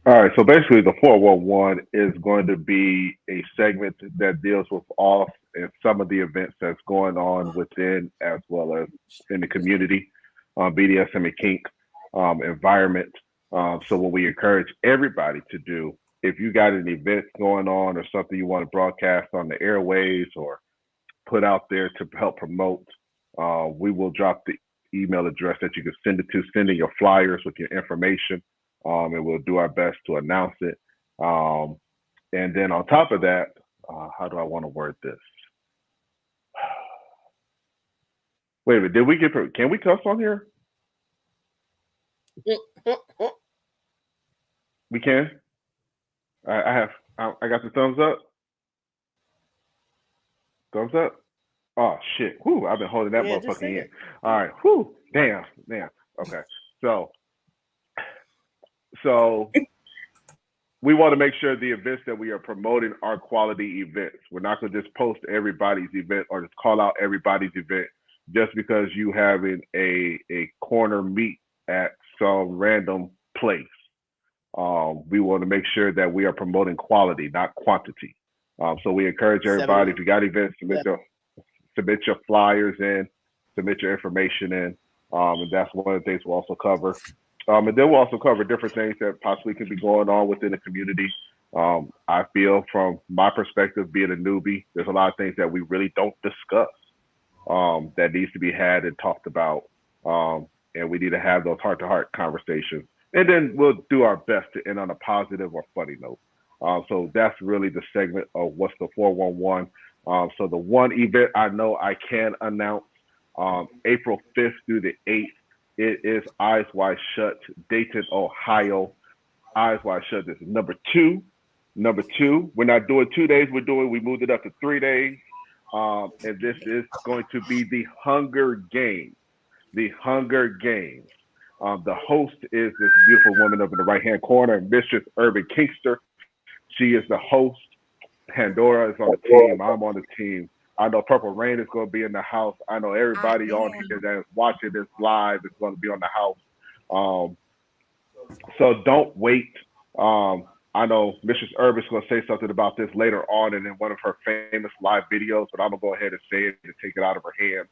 All right, so basically the 411 is going to be a segment that deals with all and some of the events that's going on within as well as in the community, BDSM and kink environment. So what we encourage everybody to do, if you got an event going on or something you want to broadcast on the airways or put out there to help promote, we will drop the email address that you can send it to, send in your flyers with your information. And we'll do our best to announce it. And then on top of that, how do I want to word this? Wait a minute, can we cuss on here? We can? I got the thumbs up. Thumbs up? Oh, shit. Whew, I've been holding that motherfucker in. All right. Whew, damn. Okay. So we want to make sure the events that we are promoting are quality events. We're not going to just post everybody's event or just call out everybody's event just because you having a corner meet at some random place. We want to make sure that we are promoting quality, not quantity. So we encourage everybody, if you got events, submit your flyers in, submit your information in. And that's one of the things we'll also cover. And then we'll also cover different things that possibly could be going on within the community. I feel from my perspective, being a newbie, there's a lot of things that we really don't discuss that needs to be had and talked about. And we need to have those heart-to-heart conversations. And then we'll do our best to end on a positive or funny note. So that's really the segment of what's the 411. So the one event I know I can announce, April 5th through the 8th, it is Eyes Wide Shut, Dayton, Ohio. Eyes Wide Shut. This is number two. Number two. We're not doing 2 days. We moved it up to 3 days. And this is going to be the Hunger Games. The Hunger Games. The host is this beautiful woman up in the right hand corner, Mistress Urban Kingster. She is the host. Pandora is on the team. I'm on the team. I know Purple Rain is going to be in the house. I know I everybody on here am. that is watching this live is going to be on the house. Um, so don't wait. I know Mrs. Urban's going to say something about this later on and in one of her famous live videos, but I'm going to go ahead and say it and take it out of her hands.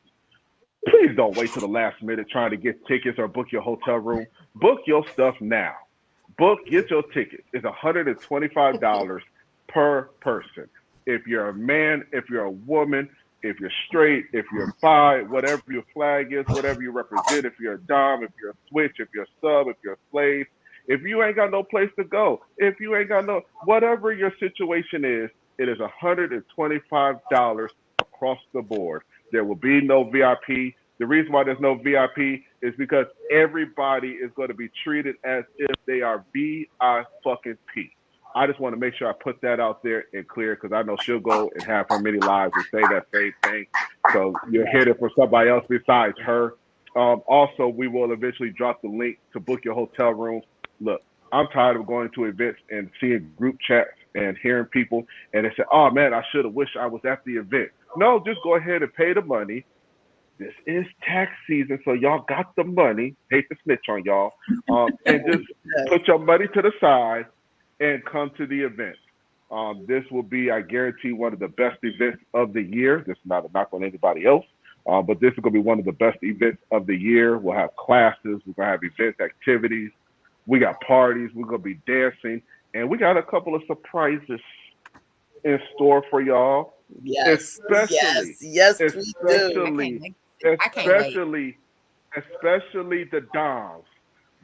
Please don't wait till the last minute trying to get tickets or book your hotel room. Book your stuff now. Get your tickets. It's $125 per person. If you're a man, if you're a woman, if you're straight, if you're bi, whatever your flag is, whatever you represent, if you're a dom, if you're a switch, if you're a sub, if you're a slave, if you ain't got no place to go, if you ain't got no, whatever your situation is, it is $125 across the board. There will be no VIP. The reason why there's no VIP is because everybody is going to be treated as if they are VI fucking P. I just want to make sure I put that out there and clear because I know she'll go and have her many lives and say that same thing. So you'll hear it from somebody else besides her. Also, we will eventually drop the link to book your hotel rooms. Look, I'm tired of going to events and seeing group chats and hearing people and they say, oh man, I should have wished I was at the event. No, just go ahead and pay the money. This is tax season, so y'all got the money. Hate to snitch on y'all. And just put your money to the side and come to the event. This will be, I guarantee, one of the best events of the year. This is not a knock on anybody else, but this is going to be one of the best events of the year. We'll have classes. We're going to have events, activities. We got parties. We're going to be dancing. And we got a couple of surprises in store for y'all. Yes, Especially, yes, we do. I can't wait. Especially the Doms.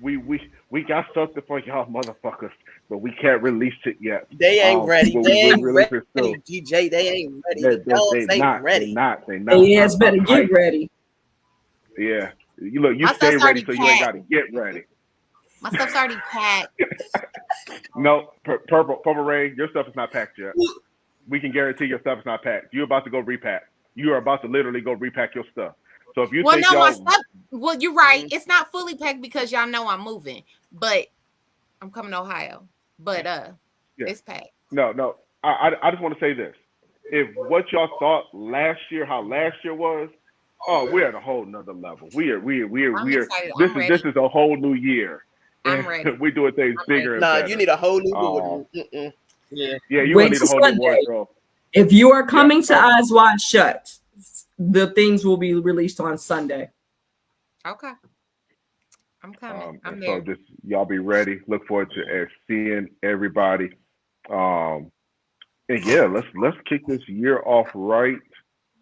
We got something for y'all motherfuckers, but we can't release it yet. They ain't ready. But They we ain't release ready, it soon. DJ. They ain't ready. The dogs ain't ready. They not. Yes, better get ready. Yeah. You look, you My stay stuff's ready already so you ain't packed. got to get ready. My stuff's already packed. No, Purple Rain, your stuff is not packed yet. We can guarantee your stuff is not packed. You're about to go repack. You are about to literally go repack your stuff. So if you Well, think no, my y'all, stuff. Well, you're right. It's not fully packed because y'all know I'm moving, but I'm coming to Ohio. But yeah, it's packed. no. I just want to say this. If what y'all thought last year, how last year was, oh, we're at a whole nother level. We are. I'm excited. This I'm is ready. a whole new year, I'm and ready. we're doing things I'm bigger ready. and Nah, better. you need a whole new Um, wardrobe. Yeah. yeah, you're gonna Wait need a till whole new Sunday. wardrobe. If you are coming to Yeah. Eyes Wide Shut, the things will be released on Sunday. Okay. I'm coming. I'm And so there. just y'all be ready. Look forward to seeing everybody. Um, and yeah, let's kick this year off right.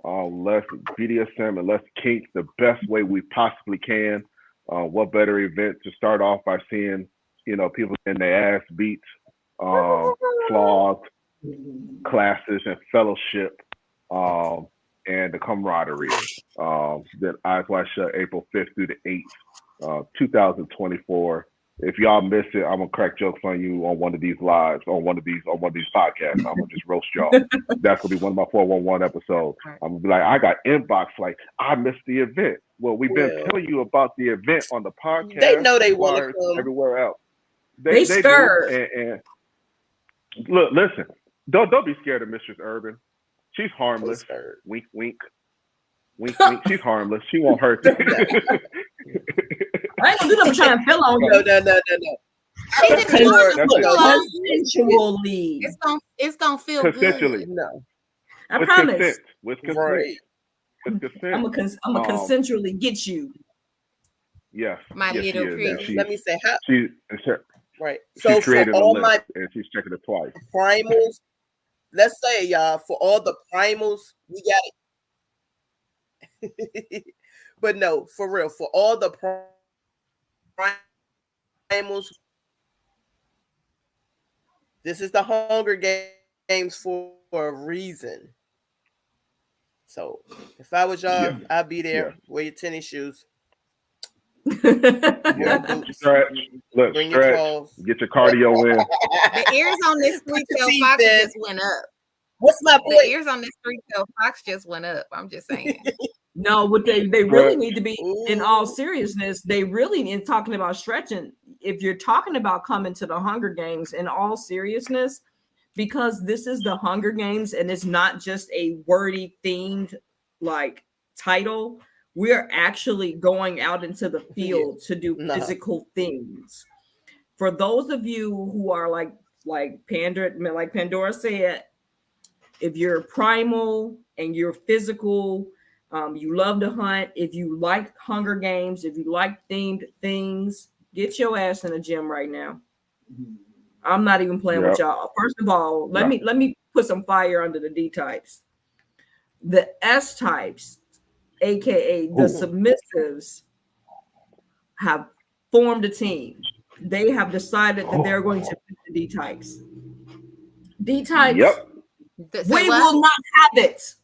Let's BDSM and let's kink the best way we possibly can. What better event to start off by seeing, people getting their ass beat, flogged, classes and fellowship, um, and the camaraderie. That Eyes Wide Shut, April 5th through the 8th, 2024. If y'all miss it, I'm gonna crack jokes on you on one of these lives, on one of these podcasts. I'm gonna just roast y'all. That's gonna be one of my 411 episodes. I'm gonna be like, I got inbox like I missed the event. Well, we've been telling you about the event on the podcast. They know they want to come. Everywhere else. They do. scared. And look, listen, don't be scared of Mistress Urban. She's harmless. Wink, wink. Wink, wink. She's harmless. She won't hurt you. I ain't gonna do them trying to feel on you. No. She didn't want to That's consensually. It's gonna feel Consensually. good. No. I With promise. consent. With consent. Right. With consent. I'm gonna consensually get you. Yes. My yes, little she is. pretty. Let me say how. Right. She So for created a all list my and she's checking it twice. primals, let's say y'all, for all the primals, we got it. But no, for real, for all the primals, this is the Hunger Games for a reason. So if I was y'all, Yeah. I'd be there. Yeah. Wear your tennis shoes. Yeah. boots. Stretch. Look, Bring your stretch. clothes. Get your cardio in. The ears on this Put your three-tailed teeth fox in. just went up. What's my The boy? ears on this three-tailed fox just went up. I'm just saying. No, what they really Stretch. need to be, in all seriousness, they really, in talking about stretching, if you're talking about coming to the Hunger Games, in all seriousness, because this is the Hunger Games and it's not just a wordy themed like title, we're actually going out into the field to do physical things. For those of you who are like Pandora said, if you're primal and you're physical, you love to hunt, if you like Hunger Games, if you like themed things, get your ass in the gym right now. I'm not even playing with y'all. First of all, let me put some fire under the D types. The S types, aka the submissives, have formed a team. They have decided that they're going to beat the D types. D types, we will not have it.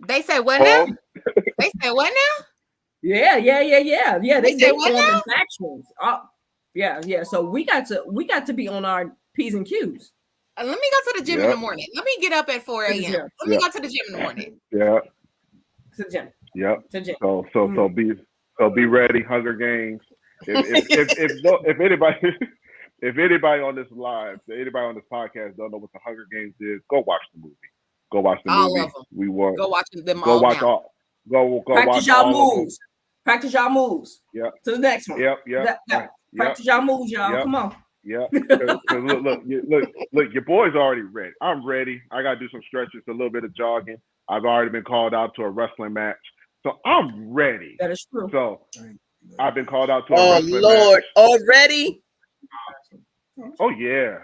They say what now? They say what now? Yeah. They what formed now? in factions. Yeah. So we got to be on our P's and Q's. Let me go to the gym in the morning. Let me get up at 4 a.m. Let me go to the gym in the morning. Yeah. To the gym. Yep. To the gym. So be ready, Hunger Games. If anybody on this live, anybody on this podcast don't know what the Hunger Games is, go watch the movie. Go watch the all movie. Of them. We want go watch them. Go all watch now. all. Go practice watch y'all all moves. Practice y'all moves. Yeah. To the next one. Yep. Practice y'all moves, y'all. Yep. Come on. Yeah. Look. Your boy's already ready. I'm ready. I gotta do some stretches, a little bit of jogging. I've already been called out to a wrestling match, so I'm ready. That is true. So I've been called out to a wrestling Lord, match. already? Oh yeah.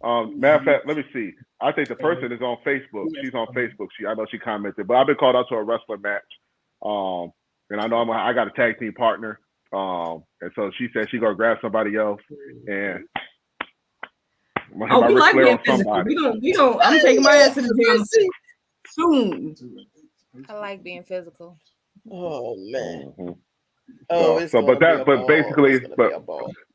Matter of fact, let me see. I think the person is on Facebook. She's on Facebook. I know she commented, but I've been called out to a wrestling match. And I know I got a tag team partner. And so she said she's gonna grab somebody else, and we like being physical. We don't. I'm taking my ass to the gym soon. I like being physical. Oh man. Mm-hmm.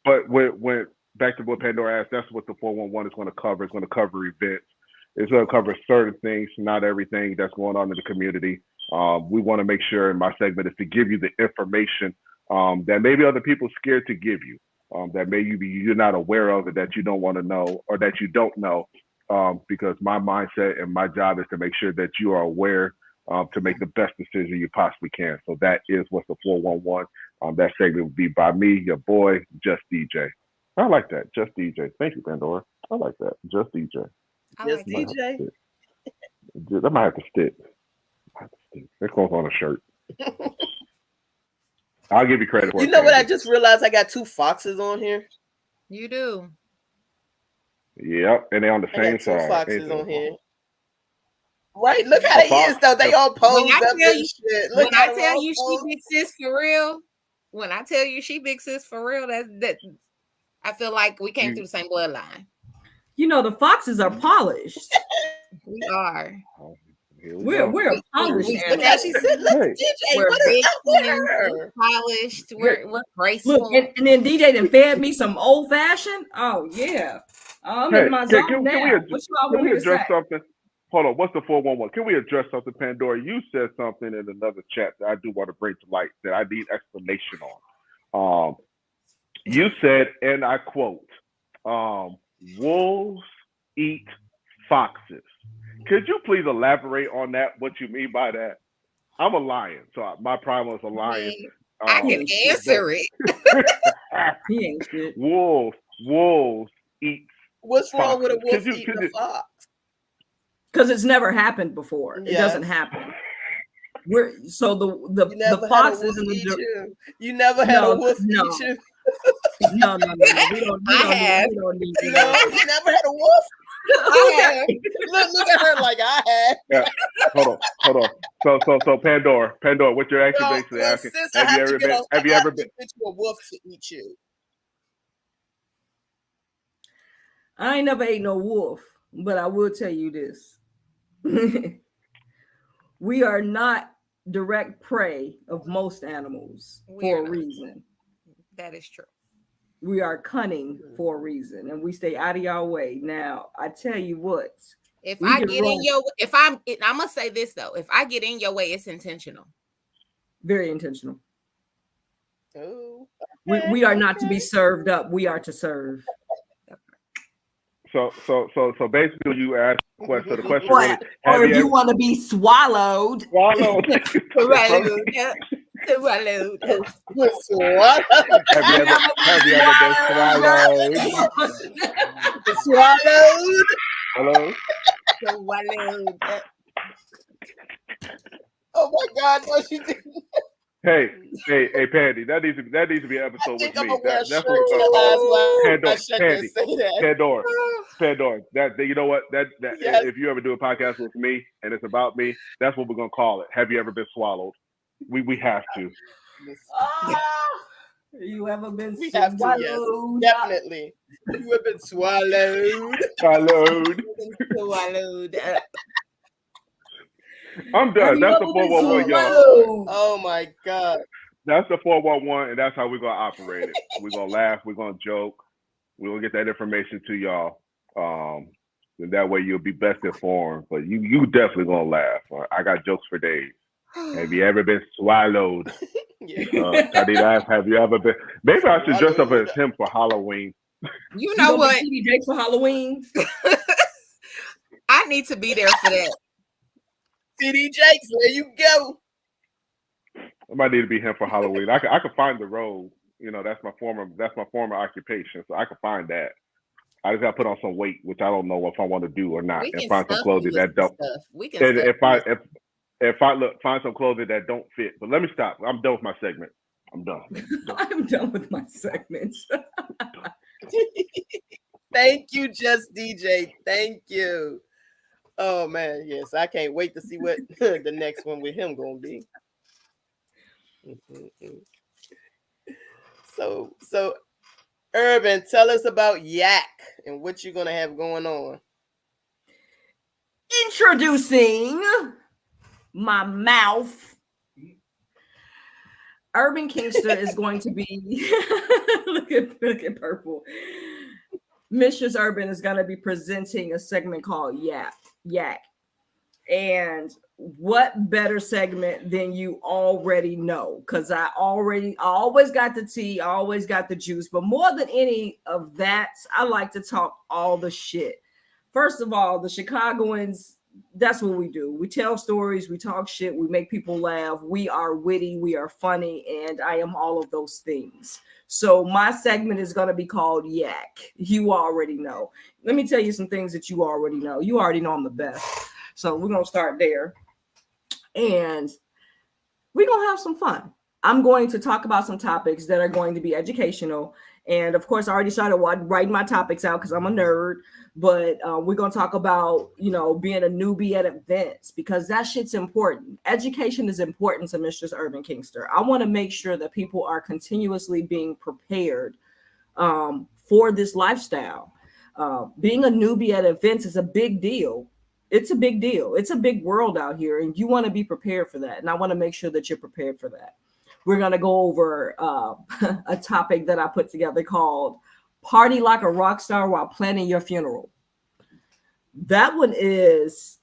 But when back to what Pandora asked, that's what the 411 is going to cover. It's going to cover events. It's going to cover certain things, not everything that's going on in the community. We want to make sure in my segment is to give you the information that maybe other people are scared to give you, that maybe you're not aware of it, that you don't want to know, or that you don't know, because my mindset and my job is to make sure that you are aware to make the best decision you possibly can. So that is what the 411. That segment would be by me, your boy, Just DJ. I like that, Just DJ. Thank you, Pandora. I like that, Just DJ. Just DJ. I might have to stick. It goes on a shirt. I'll give you credit for it. You know what? I just realized I got two foxes on here. You do. Yep, and they're on the same side. Two foxes on here. Right, look how they is though. They all posed up and shit. Look, when I tell you she big sis for real, that I feel like we came through the same bloodline. You know, the foxes are polished. We are. We're polished. Look how she said, look, DJ, we're big, we're polished. We're graceful. Look, and then DJ done fed me some old fashioned. Oh yeah, I'm in my zone now. What you all want me to say? Something? Hold on, what's the 411? Can we address something, Pandora? You said something in another chat that I do want to bring to light that I need explanation on. You said, and I quote, wolves eat foxes. Could you please elaborate on that, what you mean by that? I'm a lion, so my problem is a lion. I can answer it. He ain't shit. Wolves eat What's foxes. wrong with a wolf eating a fox? Because it's never happened before. It doesn't happen. The foxes and the you never had a wolf eat you. No. We don't need you never had a wolf. I have. Look at her like I had. Yeah. Hold on. So Pandora, what you're actually basically asking? Have you ever been a wolf to eat you? I ain't never ate no wolf, but I will tell you this. We are not direct prey of most animals We for are a not. reason. That is true. We are cunning for a reason, and we stay out of y'all way. Now, I tell you what, If we I can get in run your, I'm gonna say this though. If I get in your way, it's intentional. very intentional. Oh, We are not to be served up. We are to serve. So basically, you asked the question. So the question Or, really, have or you if you ever want to be swallowed, swallowed? Swallowed. Swallowed. Swallow. Have you ever been swallowed? Swallowed. Hello. Swallowed. Oh my God, no, she didn't. Hey, Pandy. That needs to be an I episode with think I'm me. gonna wear a That's shirt what we're to gonna the call it. last line. I Pandora. shouldn't Pandy. say that. Pandora. That you know what? That Yes. if you ever do a podcast with me and it's about me, that's what we're gonna call it. Have you ever been swallowed? We have to. you ever been We have to, yes. swallowed? Definitely. You have been swallowed. Swallowed. Swallowed. I'm Have done. you That's ever the been 411, y'all. swallowed? Oh my God. That's the 411, and that's how we're gonna operate it. We're gonna laugh. We're gonna joke. We're gonna get that information to y'all. And that way you'll be best informed. But you definitely gonna laugh. I got jokes for days. Have you ever been swallowed? Yeah. Taddy asked, have you ever been? Maybe I should dress up Swallowed. as him for Halloween. You You know gonna what? be TD Jakes for Halloween? I need to be there for that. TD Jakes, there you go. I might need to be him for Halloween. I could find the role. You know, that's my former occupation, so I could find that. I just got to put on some weight, which I don't know if I want to do or not, We and can find some stuff clothing you with that don't. stuff. We can And stuff you. if I look find some clothing that don't fit, but let me stop. I'm done with my segment. I'm done. I'm done with my segments. Thank you, Just DJ. Thank you. Oh man, yes, I can't wait to see what the next one with him gonna be. So Urban, tell us about Yak and what you're gonna have going on. Introducing my mouth. Urban Kingster is going to be look at purple. Mistress Urban is going to be presenting a segment called Yak. And what better segment than you already know? Because I always got the tea, I always got the juice. But more than any of that, I like to talk all the shit. First of all, the Chicagoans, that's what we do. We tell stories, we talk shit, we make people laugh. We are witty, we are funny, and I am all of those things. So my segment is going to be called Yak. You already know. Let me tell you some things that you already know. You already know I'm the best. So we're going to start there. And we're going to have some fun. I'm going to talk about some topics that are going to be educational. And of course, I already started writing my topics out because I'm a nerd. But we're going to talk about, being a newbie at events because that shit's important. Education is important to Mistress Urban Kingster. I want to make sure that people are continuously being prepared for this lifestyle. Being a newbie at events is a big deal. It's a big deal. It's a big world out here, and you want to be prepared for that. And I want to make sure that you're prepared for that. We're going to go over a topic that I put together called Party Like a Rock Star While Planning Your Funeral. That one is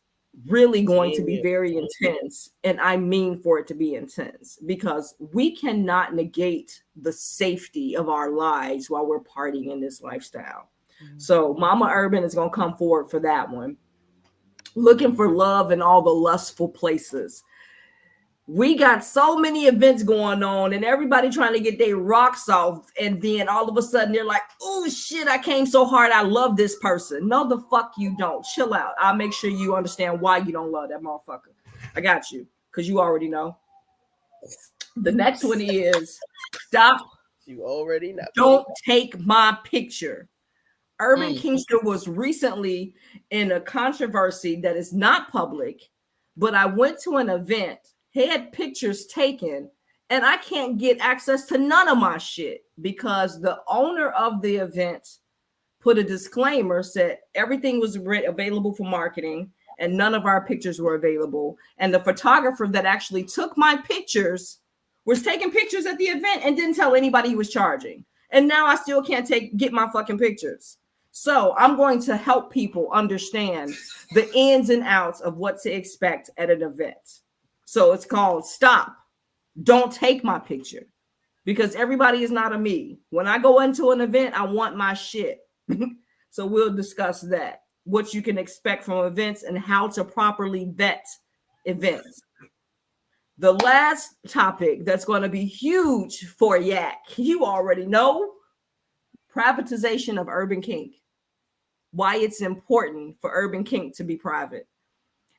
really going to be very intense, and I mean for it to be intense because we cannot negate the safety of our lives while we're partying in this lifestyle. So Mama Urban is going to come forward for that one. Looking for love in all the lustful places. We got so many events going on and everybody trying to get their rocks off. And then all of a sudden they're like, oh shit, I came so hard. I love this person. No, the fuck you don't. Chill out. I'll make sure you understand why you don't love that motherfucker. I got you. Because you already know. The next one is stop. You already know. Don't take my picture. Urban Kingster was recently in a controversy that is not public, but I went to an event, had pictures taken, and I can't get access to none of my shit because the owner of the event put a disclaimer, said everything was available for marketing and none of our pictures were available. And the photographer that actually took my pictures was taking pictures at the event and didn't tell anybody he was charging. And now I still can't get my fucking pictures. So I'm going to help people understand the ins and outs of what to expect at an event. So it's called Stop. Don't take my picture, because everybody is not a me. When I go into an event, I want my shit. So we'll discuss that, what you can expect from events and how to properly vet events. The last topic that's going to be huge for Yak, you already know, privatization of urban kink. Why it's important for urban kink to be private,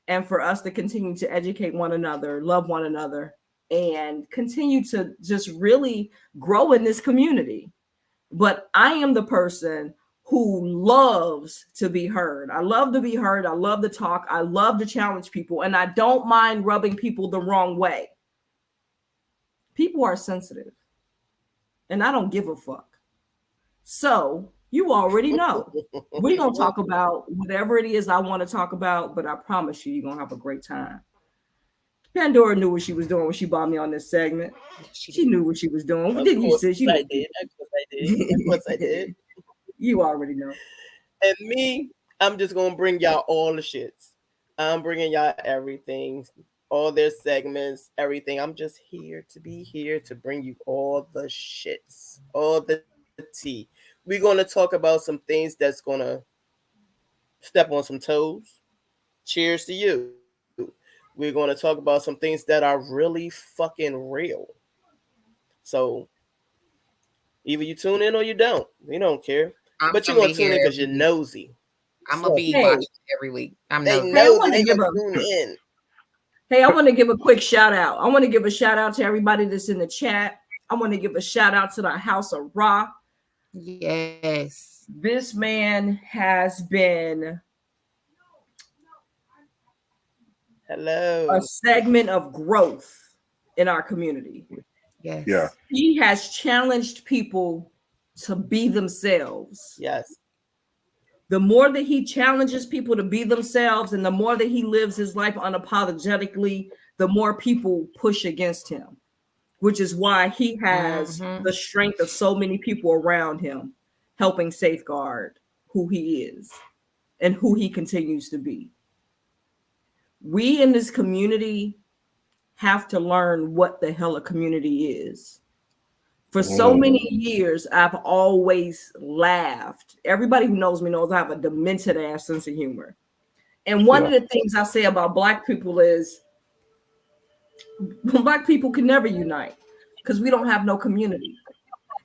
and for us to continue to educate one another, love one another, and continue to just really grow in this community. But I am the person who loves to be heard. I love to be heard. I love to talk. I love to challenge people. And I don't mind rubbing people the wrong way. People are sensitive. And I don't give a fuck. So you already know. We're going to talk about whatever it is I want to talk about. But I promise you, you're going to have a great time. Pandora knew what she was doing when she bought me on this segment. She knew what she was doing. Didn't you, sis? I did. Of course I did. You already know. And me, I'm just going to bring y'all all the shits. I'm bringing y'all everything, all their segments, everything. I'm just here to bring you all the shits, all the tea. We're going to talk about some things that's going to step on some toes. Cheers to you. We're going to talk about some things that are really fucking real. So either you tune in or you don't. We don't care. But you're going to tune in because you're nosy. I'm going to be watching every week. I'm nosy. They going to tune in. Hey, I want to give a quick shout out. I want to give a shout out to everybody that's in the chat. I want to give a shout out to the House of Ra. Yes. This man has been a segment of growth in our community. Yes. Yeah. He has challenged people to be themselves. Yes. The more that he challenges people to be themselves and the more that he lives his life unapologetically, the more people push against him, which is why he has the strength of so many people around him helping safeguard who he is and who he continues to be. We in this community have to learn what the hell a community is. For so many years, I've always laughed. Everybody who knows me knows I have a demented ass sense of humor. And one of the things I say about Black people is Black people can never unite because we don't have no community.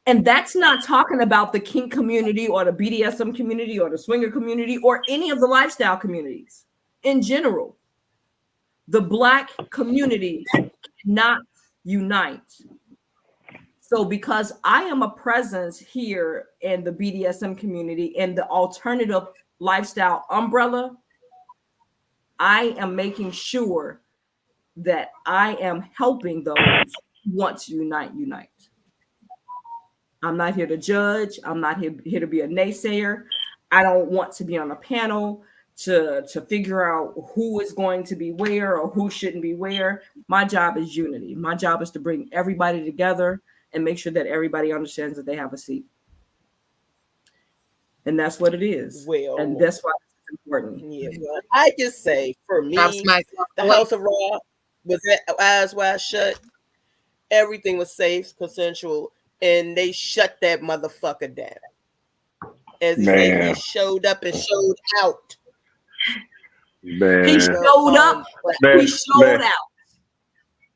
And that's not talking about the kink community or the BDSM community or the swinger community or any of the lifestyle communities in general. The Black community cannot unite. So because I am a presence here in the BDSM community and the alternative lifestyle umbrella, I am making sure that I am helping those who want to unite. I'm not here to judge. I'm not here to be a naysayer. I don't want to be on a panel to figure out who is going to be where or who shouldn't be where. My job is unity. My job is to bring everybody together and make sure that everybody understands that they have a seat. And that's what it is. Well, and that's why it's important. Yeah, well, I just say for me, the House of Raw was eyes wide shut. Everything was safe, consensual, and they shut that motherfucker down. As he said, he showed up and showed out. Man. He showed up, he showed out,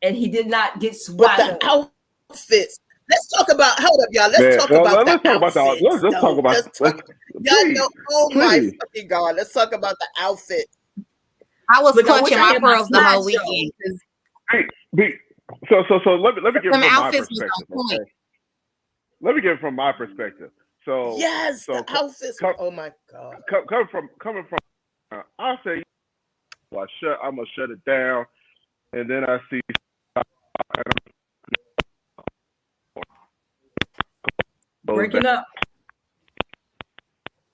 and he did not get swatted. But the outfits. Let's talk about. Hold up, y'all. Let's talk about the outfits. Let's talk about. Y'all know. Oh my fucking god! Let's talk about the outfit. I was clutching my pearls the whole weekend. So let me give it from my perspective. Okay? Let me give it from my perspective. So yes, the outfits. Oh my god! Coming from, I'll say, I'm gonna shut it down, and then I see. Breaking up.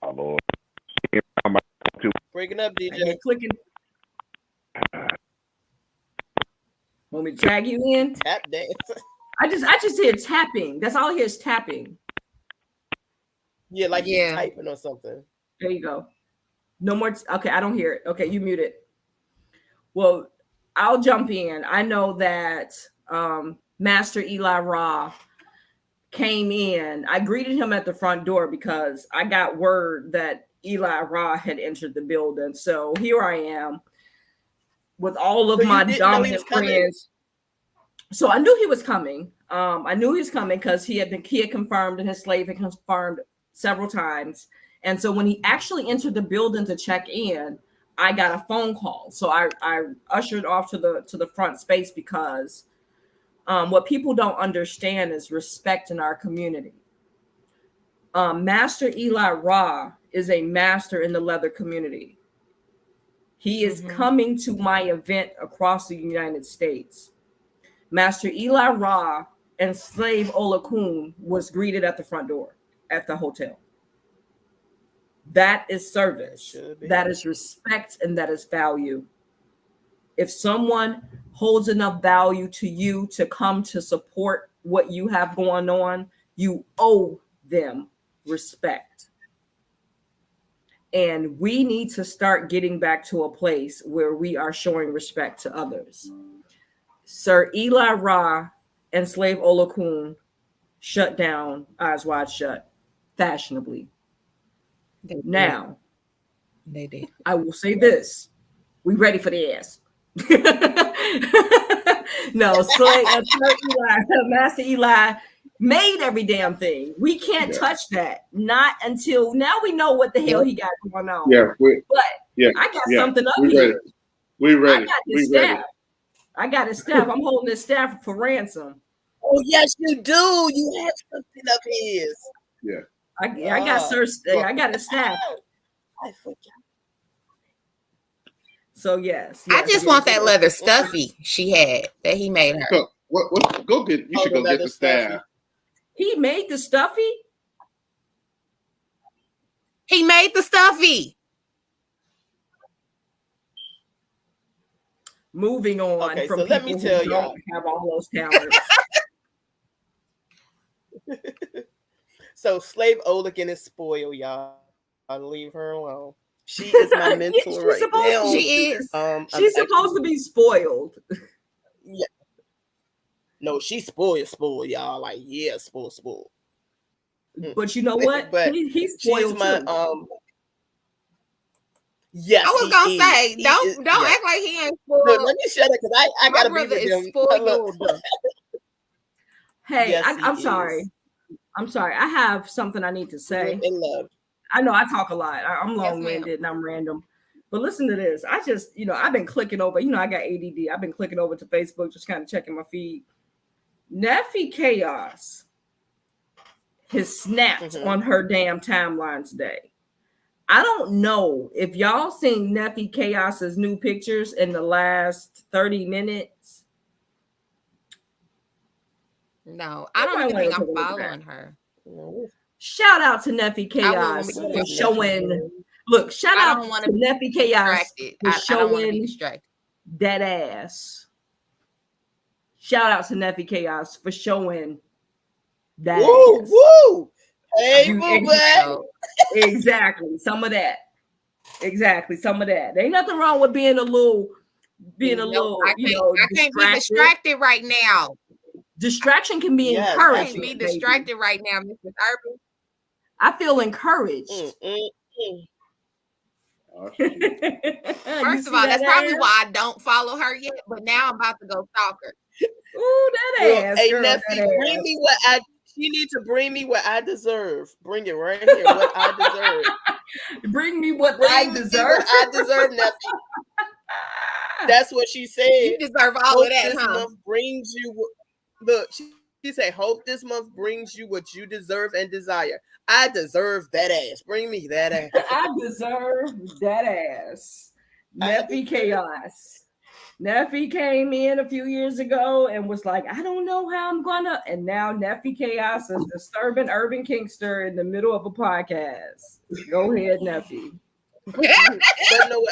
Oh Lord. Breaking up, DJ. You're clicking. me to tag you in? Tap dance. I just hear tapping. That's all I hear is tapping. Yeah, like he's Yeah. typing or something. There you go. No more. Okay, I don't hear it. Okay, you mute it. Well, I'll jump in. I know that Master Eli Ra came in. I greeted him at the front door because I got word that Eli Ra had entered the building. So here I am with all of So you my didn't know he dominant was coming? friends. So I knew he was coming. I knew he was coming because he had confirmed and his slave had confirmed several times. And so when he actually entered the building to check in, I got a phone call. So I ushered off to the front space because what people don't understand is respect in our community. Master Eli Ra is a master in the leather community. He is coming to my event across the United States. Master Eli Ra and Slave Olakun was greeted at the front door at the hotel. That is service. That is respect and that is value. If someone holds enough value to you to come to support what you have going on, you owe them respect. And we need to start getting back to a place where we are showing respect to others. Sir Eli Ra and Slave Olakun shut down Eyes Wide Shut fashionably. Now, they did. I will say this. We ready for the ass. No, Sir Eli, Master Eli made every damn thing. We can't touch that. Not until now we know what the hell he got going on. Yeah, I got something up here. We ready. I got his staff. I got his staff. I'm holding his staff for ransom. Oh yes, you do. You have something up his. Yeah. I got Sir. I got his staff. I forgot. So yes, I just want that leather stuffy she had that he made her. So, go get. You should go get the staff. He made the stuffy. He made the stuffy. Moving on from so let me tell who y'all. don't have all those talents. So Slave Olakin is spoiled, y'all. I'll leave her alone. She is my mentor right now. She is. She's supposed to be spoiled. Yeah. No, she's spoiled, y'all. Like, yeah, spoiled. But you know what? But he's spoiled she's my too. Yes, I was gonna say, don't act like he ain't spoiled. Look, let me shut it because I gotta My be brother with is him. spoiled. Hey, Yes, I'm sorry. I'm sorry. I have something I need to say. In love. I know I talk a lot. I'm long-winded and I'm random. But listen to this. I just, I've been clicking over. I got ADD. I've been clicking over to Facebook, just kind of checking my feed. Neffy Chaos has snapped on her damn timeline today. I don't know if y'all seen Neffy Chaos's new pictures in the last 30 minutes. No, I don't even think I'm following her. Shout out to Neffy Chaos for showing. Look, shout out to Neffy Chaos for showing that ass. Shout out to Neffy Chaos for showing that ass. Woo! Hey, boo. Exactly. Some of that. Exactly. Some of that. There ain't nothing wrong with being a little, I can't be distracted right now. Distraction can be encouraged. I can't be distracted right now, Mrs. Urban. I feel encouraged. First of all, that's probably why I don't follow her yet. But now I'm about to go stalk her. Ooh, that ass. Hey, girl, Neffy, bring me what I. She needs to bring me what I deserve. Bring it right here. What I deserve. Bring me what I deserve. What I deserve, Neffy. That's what she said. You deserve all of that, this month brings you. Look, she said, "Hope this month brings you what you deserve and desire." I deserve that ass. Bring me that ass. I deserve that ass. Neffy Chaos. Neffy came in a few years ago and was like, I don't know how I'm gonna. And now Neffy Chaos is disturbing Urban Kingster in the middle of a podcast. Go ahead, Neffy. But no,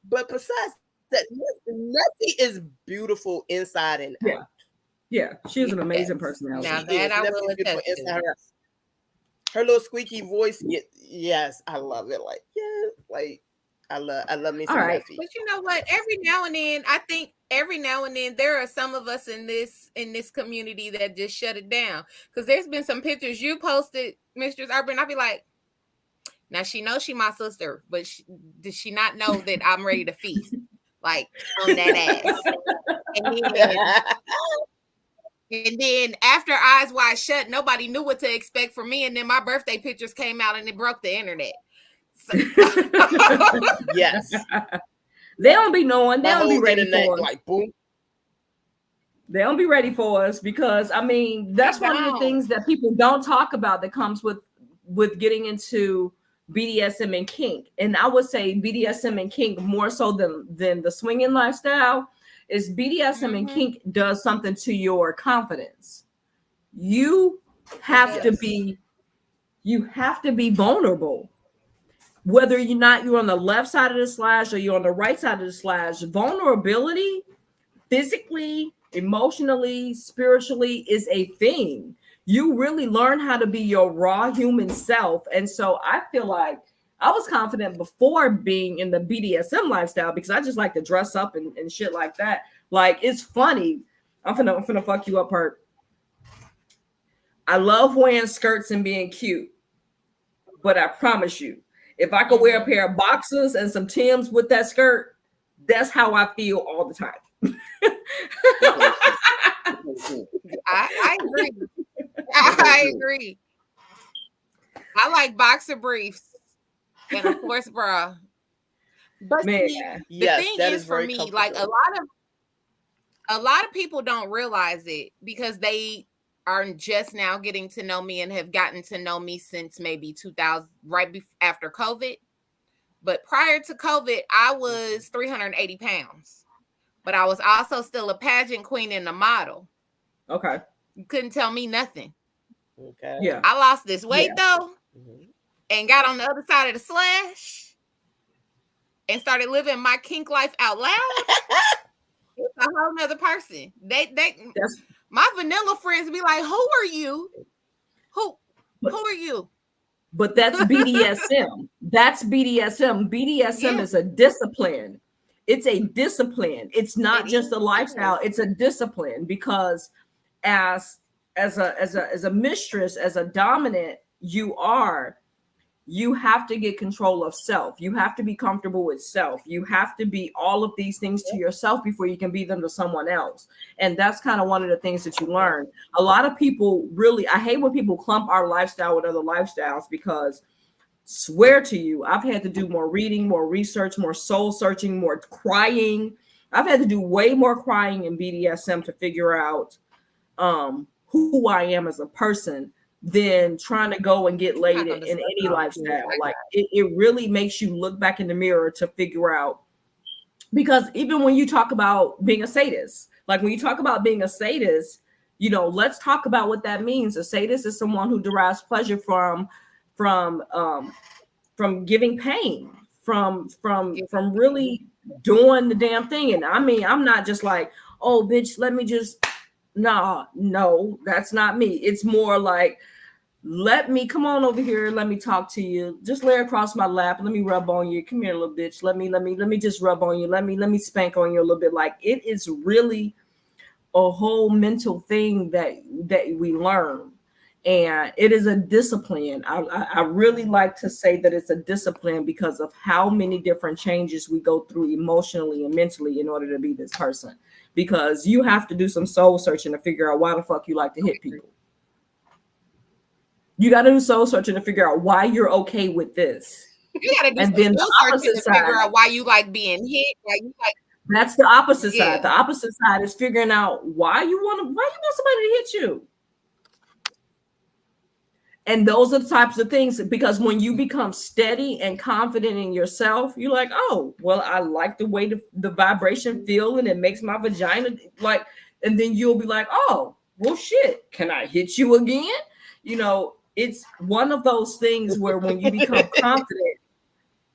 but besides that Nessie is beautiful inside and out. Yeah, she has an amazing Yes. personality. Now She that is. I will Nessie's beautiful attest inside to. her little squeaky voice. Yes, I love it. Like, yeah, like I love me All some right. Neffy. But you know what? Every now and then, I think every now and then there are some of us in this community that just shut it down. Because there's been some pictures you posted, Mistress Urban. I'll be like, now she knows she my sister, but does she not know that I'm ready to feast? Like on that ass. And then after Eyes Wide Shut, nobody knew what to expect from me. And then my birthday pictures came out and it broke the internet. So Yes. They don't be knowing. They My don't be whole ready internet, for us. like boom. They don't be ready for us because I mean that's one of the things that people don't talk about that comes with getting into BDSM and kink. And I would say BDSM and kink more so than the swinging lifestyle is BDSM and kink does something to your confidence. You have to be vulnerable. Whether you're on the left side of the slash or you're on the right side of the slash, vulnerability physically, emotionally, spiritually is a thing. You really learn how to be your raw human self. And so I feel like I was confident before being in the BDSM lifestyle because I just like to dress up and shit like that. Like, it's funny. I'm finna fuck you up, Hurt. I love wearing skirts and being cute. But I promise you, if I could wear a pair of boxers and some Timbs with that skirt, that's how I feel all the time. I agree. I agree. I like boxer briefs and a sports bra. But see, the thing is for me, like a lot of people don't realize it because they are just now getting to know me and have gotten to know me since maybe 2000, after COVID. But prior to COVID, I was 380 pounds. But I was also still a pageant queen and a model. Okay. You couldn't tell me nothing. Okay. Yeah. I lost this weight though and got on the other side of the slash and started living my kink life out loud. It's a whole nother person. My vanilla friends be like, who are you? Who are you? But that's BDSM. That's BDSM. BDSM is a discipline. It's a discipline. It's not just a lifestyle. It's a discipline because as a mistress, as a dominant, you have to get control of self. You have to be comfortable with self. You have to be all of these things to yourself before you can be them to someone else. And that's kind of one of the things that you learn. A lot of people I hate when people clump our lifestyle with other lifestyles because swear to you, I've had to do more reading, more research, more soul searching, more crying. I've had to do way more crying in BDSM to figure out who I am as a person than trying to go and get laid in any lifestyle. Like it really makes you look back in the mirror to figure out, because even when you talk about being a sadist, like when you talk about being a sadist, let's talk about what that means. A sadist is someone who derives pleasure from giving pain, from really doing the damn thing. And I mean, I'm not just like, oh bitch, let me just no, that's not me. It's more like, let me come on over here, let me talk to you, just lay across my lap, let me rub on you, come here, little bitch, let me just rub on you, let me spank on you a little bit. Like, it is really a whole mental thing that we learn, and it is a discipline. I really like to say that it's a discipline because of how many different changes we go through emotionally and mentally in order to be this person, because you have to do some soul searching to figure out why the fuck you like to hit people. You got to do soul searching to figure out why you're okay with this. You got to do soul searching to figure out why you like being hit. Why you like. That's the opposite side. The opposite side is figuring out why you want somebody to hit you. And those are the types of things, because when you become steady and confident in yourself, you're like, oh, well, I like the way the vibration feel and it makes my vagina like, and then you'll be like, oh, well, shit, can I hit you again? It's one of those things where when you become confident,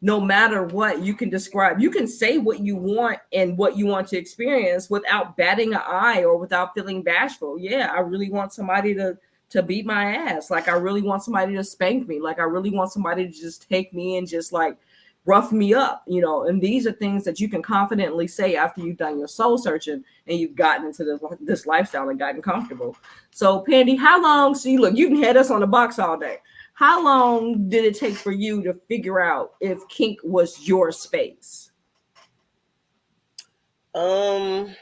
no matter what, you can describe, you can say what you want and what you want to experience without batting an eye or without feeling bashful. Yeah, I really want somebody to beat my ass. Like I really want somebody to spank me. Like I really want somebody to just take me and just like rough me up, you know. And these are things that you can confidently say after you've done your soul searching and you've gotten into this lifestyle and gotten comfortable. So Pandy, how long, see, look, you can head us on the box all day. How long did it take for you to figure out if kink was your space? I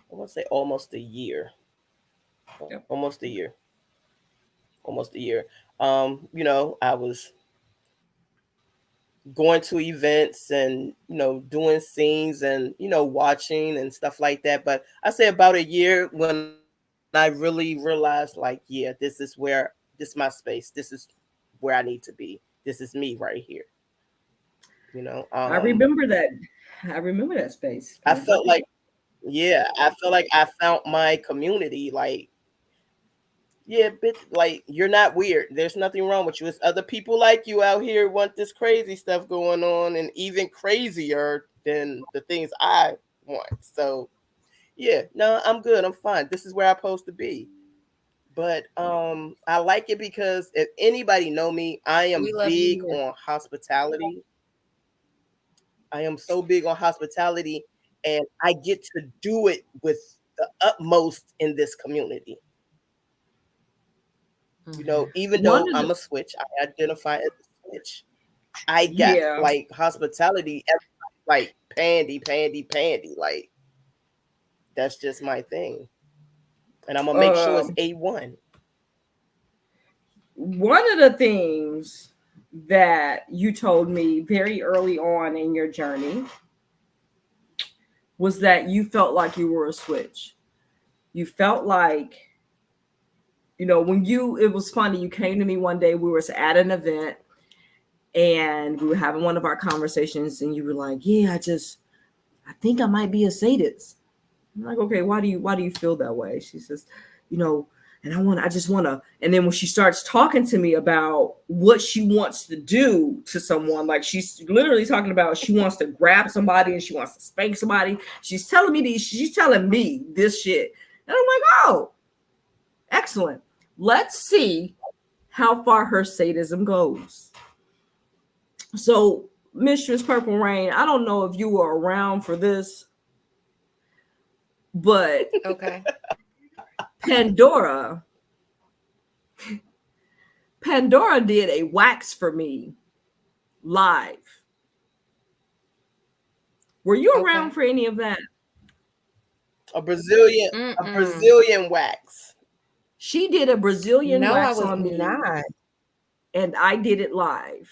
want to say almost a year. Yep. Almost a year. Almost a year. You know, I was going to events and doing scenes and watching and stuff like that. But I say about a year when I really realized, like, yeah, this is my space. This is where I need to be. This is me right here. You know, I remember that. I remember that space. I felt like, yeah, I felt like I found my community. Like, yeah, bitch, like you're not weird. There's nothing wrong with you. It's other people like you out here want this crazy stuff going on, and even crazier than the things I want. So yeah, no, I'm good. I'm fine. This is where I'm supposed to be. But I like it because if anybody know me, I am We love big you here. on hospitality. I am so big on hospitality, and I get to do it with the utmost in this community. Mhm. Even One though of I'm the, a switch, I identify as a switch. I got yeah. like hospitality, like pandy, pandy, pandy. Like that's just my thing, and I'm gonna make sure it's Um, A1. one of the things that you told me very early on in your journey was that you felt like you were a switch. You felt like, when it was funny, you came to me one day, we were at an event and we were having one of our conversations and you were like, yeah, I think I might be a sadist. I'm like, okay, why do you feel that way? She says, you know, and I just wanna, and then when she starts talking to me about what she wants to do to someone, like she's literally talking about she wants to grab somebody and she wants to spank somebody. She's telling me this shit. And I'm like, oh, excellent. Let's see how far her sadism goes. So, Mistress Purple Rain, I don't know if you were around for this, but Okay. Pandora Pandora did a wax for me live. Were you around Okay. for any of that? A Brazilian, a Mm-mm. Brazilian wax. She did a Brazilian No, I wax was on me, not. and I did it live.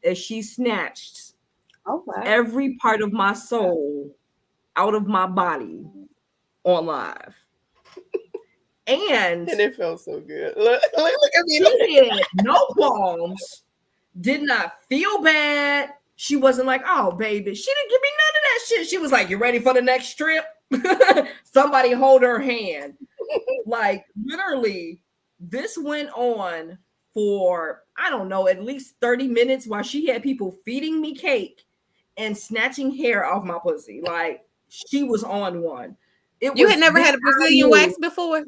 As she snatched Oh wow. every part of my soul out of my body on live. And And it felt so good. Look at me. she did no qualms, did not feel bad. She wasn't like, oh, baby. She didn't give me none of that shit. She was like, you ready for the next trip? Somebody hold her hand. Like, literally, this went on for, I don't know, at least 30 minutes while she had people feeding me cake and snatching hair off my pussy. Like, she was on one. It You had was never then had a I Brazilian knew. wax before?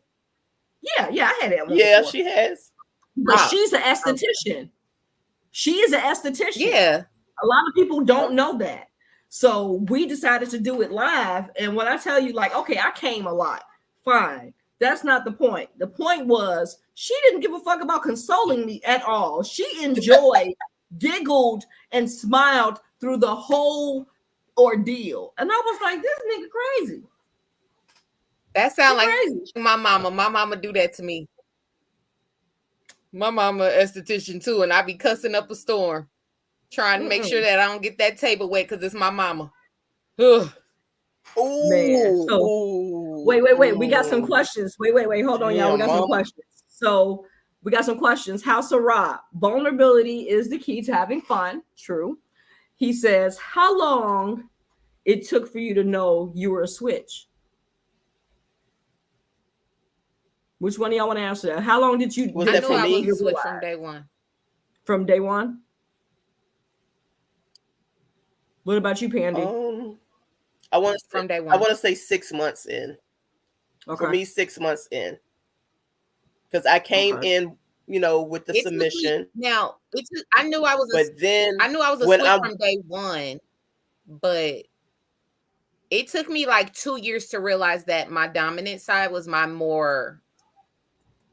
Yeah, I had that one Yeah, before. she has. But Oh, she's an okay. esthetician. She is an esthetician. Yeah. A lot of people don't Oh, know that. So we decided to do it live. And when I tell you, like, okay, I came a lot, fine. That's not the point. The point was she didn't give a fuck about consoling me at all. She enjoyed, giggled, and smiled through the whole ordeal. And I was like, this nigga crazy. That She sounds like crazy. my mama. My mama do that to me. My mama esthetician too, and I be cussing up a storm, trying to make sure Mm-mm. that I don't get that table wet because it's my mama. Ugh. Man. ooh, So ooh, wait. We got some ooh. questions. Wait. Hold on, y'all. We Damn, got some mama. questions. So we got some questions. House of Ra, vulnerability is the key to having fun. True. He says, how long it took for you to know you were a switch? Which one of y'all want to answer that? How long did you Was did I it that knew for take I for was you a me? to switch realize? from day one. From day one? What about you, Pandy? I want to From day I one. want to say 6 months in. For Okay. me, 6 months in, because I came Okay. in, with the It took me submission, now. I knew I was but I then knew I was a when switch I'm from day one, but it took me like 2 years to realize that my dominant side was my more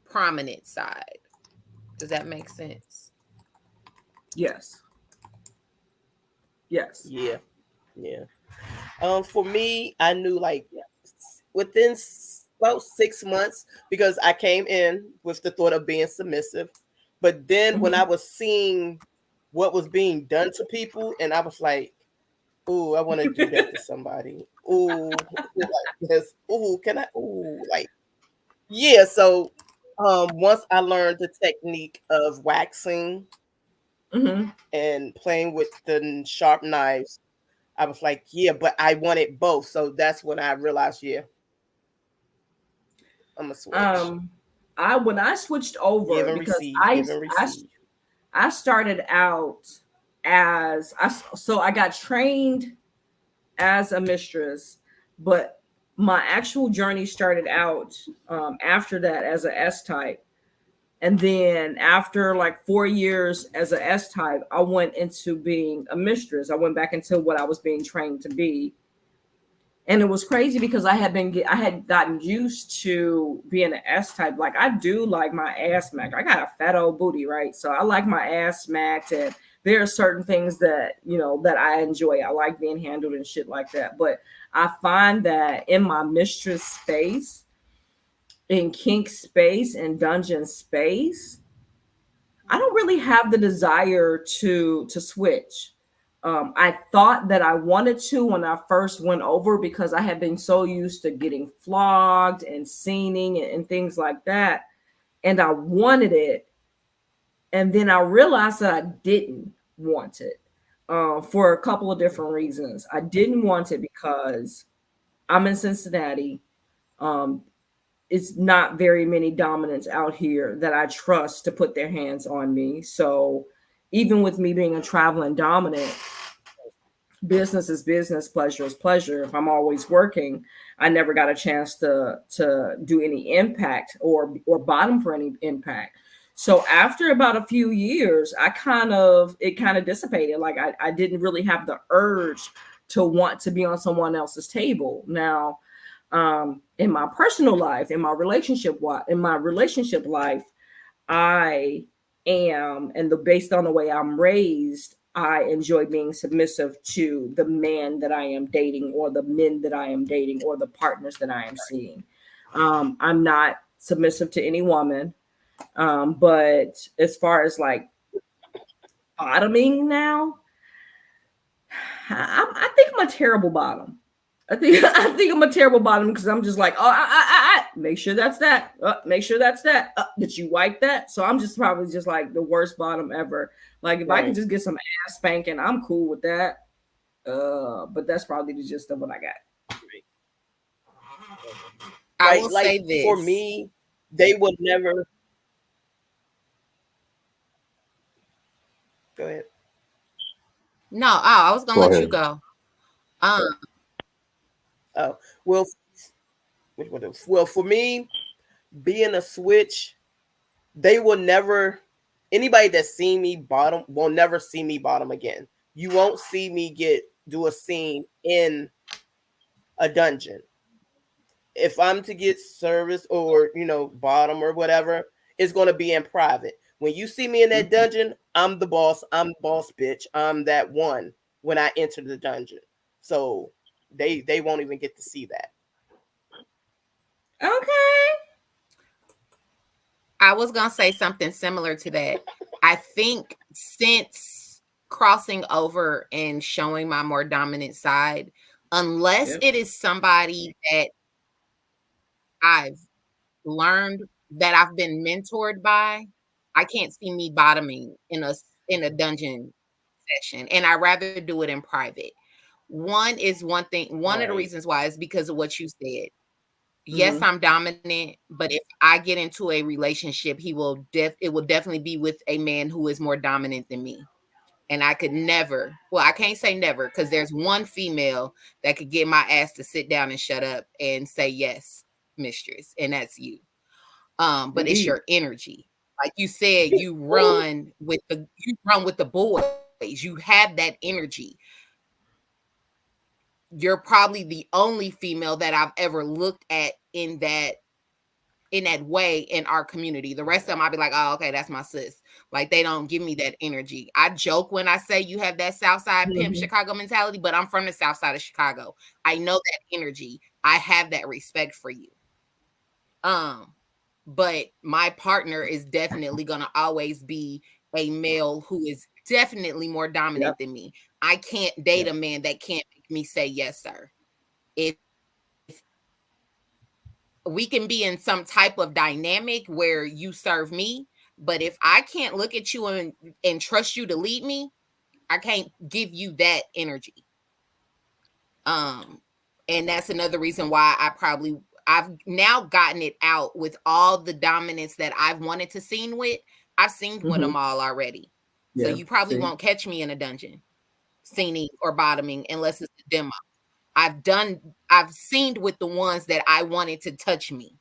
prominent side. Does that make sense? Yes. Yes. yeah, yeah. For me, I knew like within about 6 months, because I came in with the thought of being submissive, but then when Mm-hmm. I was seeing what was being done to people, and I was like, "Ooh, I want to do that to somebody." Ooh, like this. Ooh, can I? Ooh, like yeah. So, once I learned the technique of waxing Mm-hmm. and playing with the sharp knives, I was like, yeah, but I wanted both. So that's when I realized, yeah, I'm a switch. Um, I when I switched over Give and because receive, give and receive. I started out so I got trained as a mistress, but my actual journey started out after that as a S type. And then after like 4 years as a S type, I went into being a mistress. I went back into what I was being trained to be. And it was crazy because I had gotten used to being an S type. Like I do like my ass smacked. I got a fat old booty, right? So I like my ass smacked, and there are certain things that that I enjoy. I like being handled and shit like that. But I find that in my mistress space, in kink space, and dungeon space, I don't really have the desire to switch. I thought that I wanted to when I first went over because I had been so used to getting flogged and scening and things like that, and I wanted it, and then I realized that I didn't want it for a couple of different reasons. I didn't want it because I'm in Cincinnati. Um, it's not very many dominants out here that I trust to put their hands on me. So even with me being a traveling dominant, business is business, pleasure is pleasure. If I'm always working, I never got a chance to do any impact or bottom for any impact. So after about a few years, it kind of dissipated. Like I didn't really have the urge to want to be on someone else's table. Now, in my personal life, in my relationship life, I am, and based on the way I'm raised, I enjoy being submissive to the man that I am dating, or the men that I am dating, or the partners that I am seeing. I'm not submissive to any woman, but as far as like bottoming now, I think I'm a terrible bottom. I think I'm a terrible bottom because I'm just like, oh, make sure that's that. Make sure that's that. Did you wipe that? So I'm just probably just like the worst bottom ever. Like if I could Right. just get some ass spanking, I'm cool with that. But that's probably the gist of what I got. I Right. will Like say for this. me, they would never go ahead. No, I was gonna Go let you ahead. go. Um, Oh, well, which one else? Well, for me, being a switch, they will never anybody that seen me bottom will never see me bottom again. You won't see me do a scene in a dungeon. If I'm to get service or bottom or whatever, it's going to be in private. When you see me in that Mhm. dungeon, I'm the boss. I'm the boss bitch. I'm that one when I enter the dungeon. So they won't even get to see that. Okay. I was gonna say something similar to that. I think since crossing over and showing my more dominant side, unless Yep. it is somebody that I've learned, that I've been mentored by, I can't see me bottoming in a dungeon session, and I rather do it in private. One of the Right. reasons why is because of what you said. Yes, Hmm. I'm dominant, but if I get into a relationship, it will definitely be with a man who is more dominant than me. And I could never, well, I can't say never, because there's one female that could get my ass to sit down and shut up and say yes, mistress, and that's you. But it's your energy. Like you said, you run with the boys. You have that energy. You're probably the only female that I've ever looked at in that way in our community. The rest of them, I'll be like, oh, okay, that's my sis. Like, they don't give me that energy. I joke when I say you have that Southside pimp Chicago mentality, but I'm from the South Side of Chicago. I know that energy. I have that respect for you. But my partner is definitely gonna always be a male who is definitely more dominant than me. I can't date a man that can't make me say yes, sir. If we can be in some type of dynamic where you serve me, but if I can't look at you and trust you to lead me, I can't give you that energy. And that's another reason why I've now gotten it out with all the dominance that I've wanted to scene with. I've seen with them all already. So you probably won't catch me in a dungeon scening or bottoming unless it's a demo. I've seen with the ones that I wanted to touch me.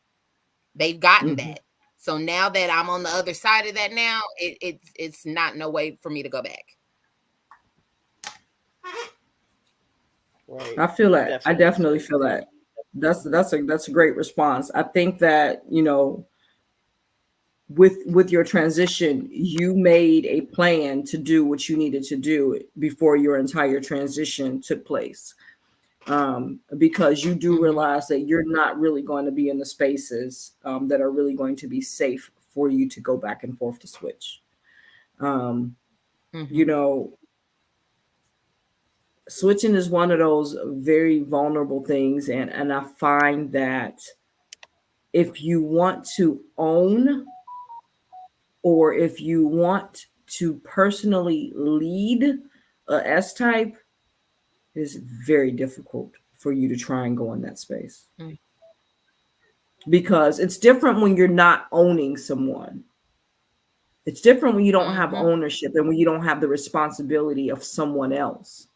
They've gotten that. So now that I'm on the other side of that now, it's not no way for me to go back. Right. I feel that. I definitely feel that. That's a great response. I think that, you know, with your transition, you made a plan to do what you needed to do before your entire transition took place. Because you do realize that you're not really going to be in the spaces that are really going to be safe for you to go back and forth to switch. You know, switching is one of those very vulnerable things. And I find that if you want to own, or if you want to personally lead a S-type, it is very difficult for you to try and go in that space. Because it's different when you're not owning someone. It's different when you don't have ownership and when you don't have the responsibility of someone else.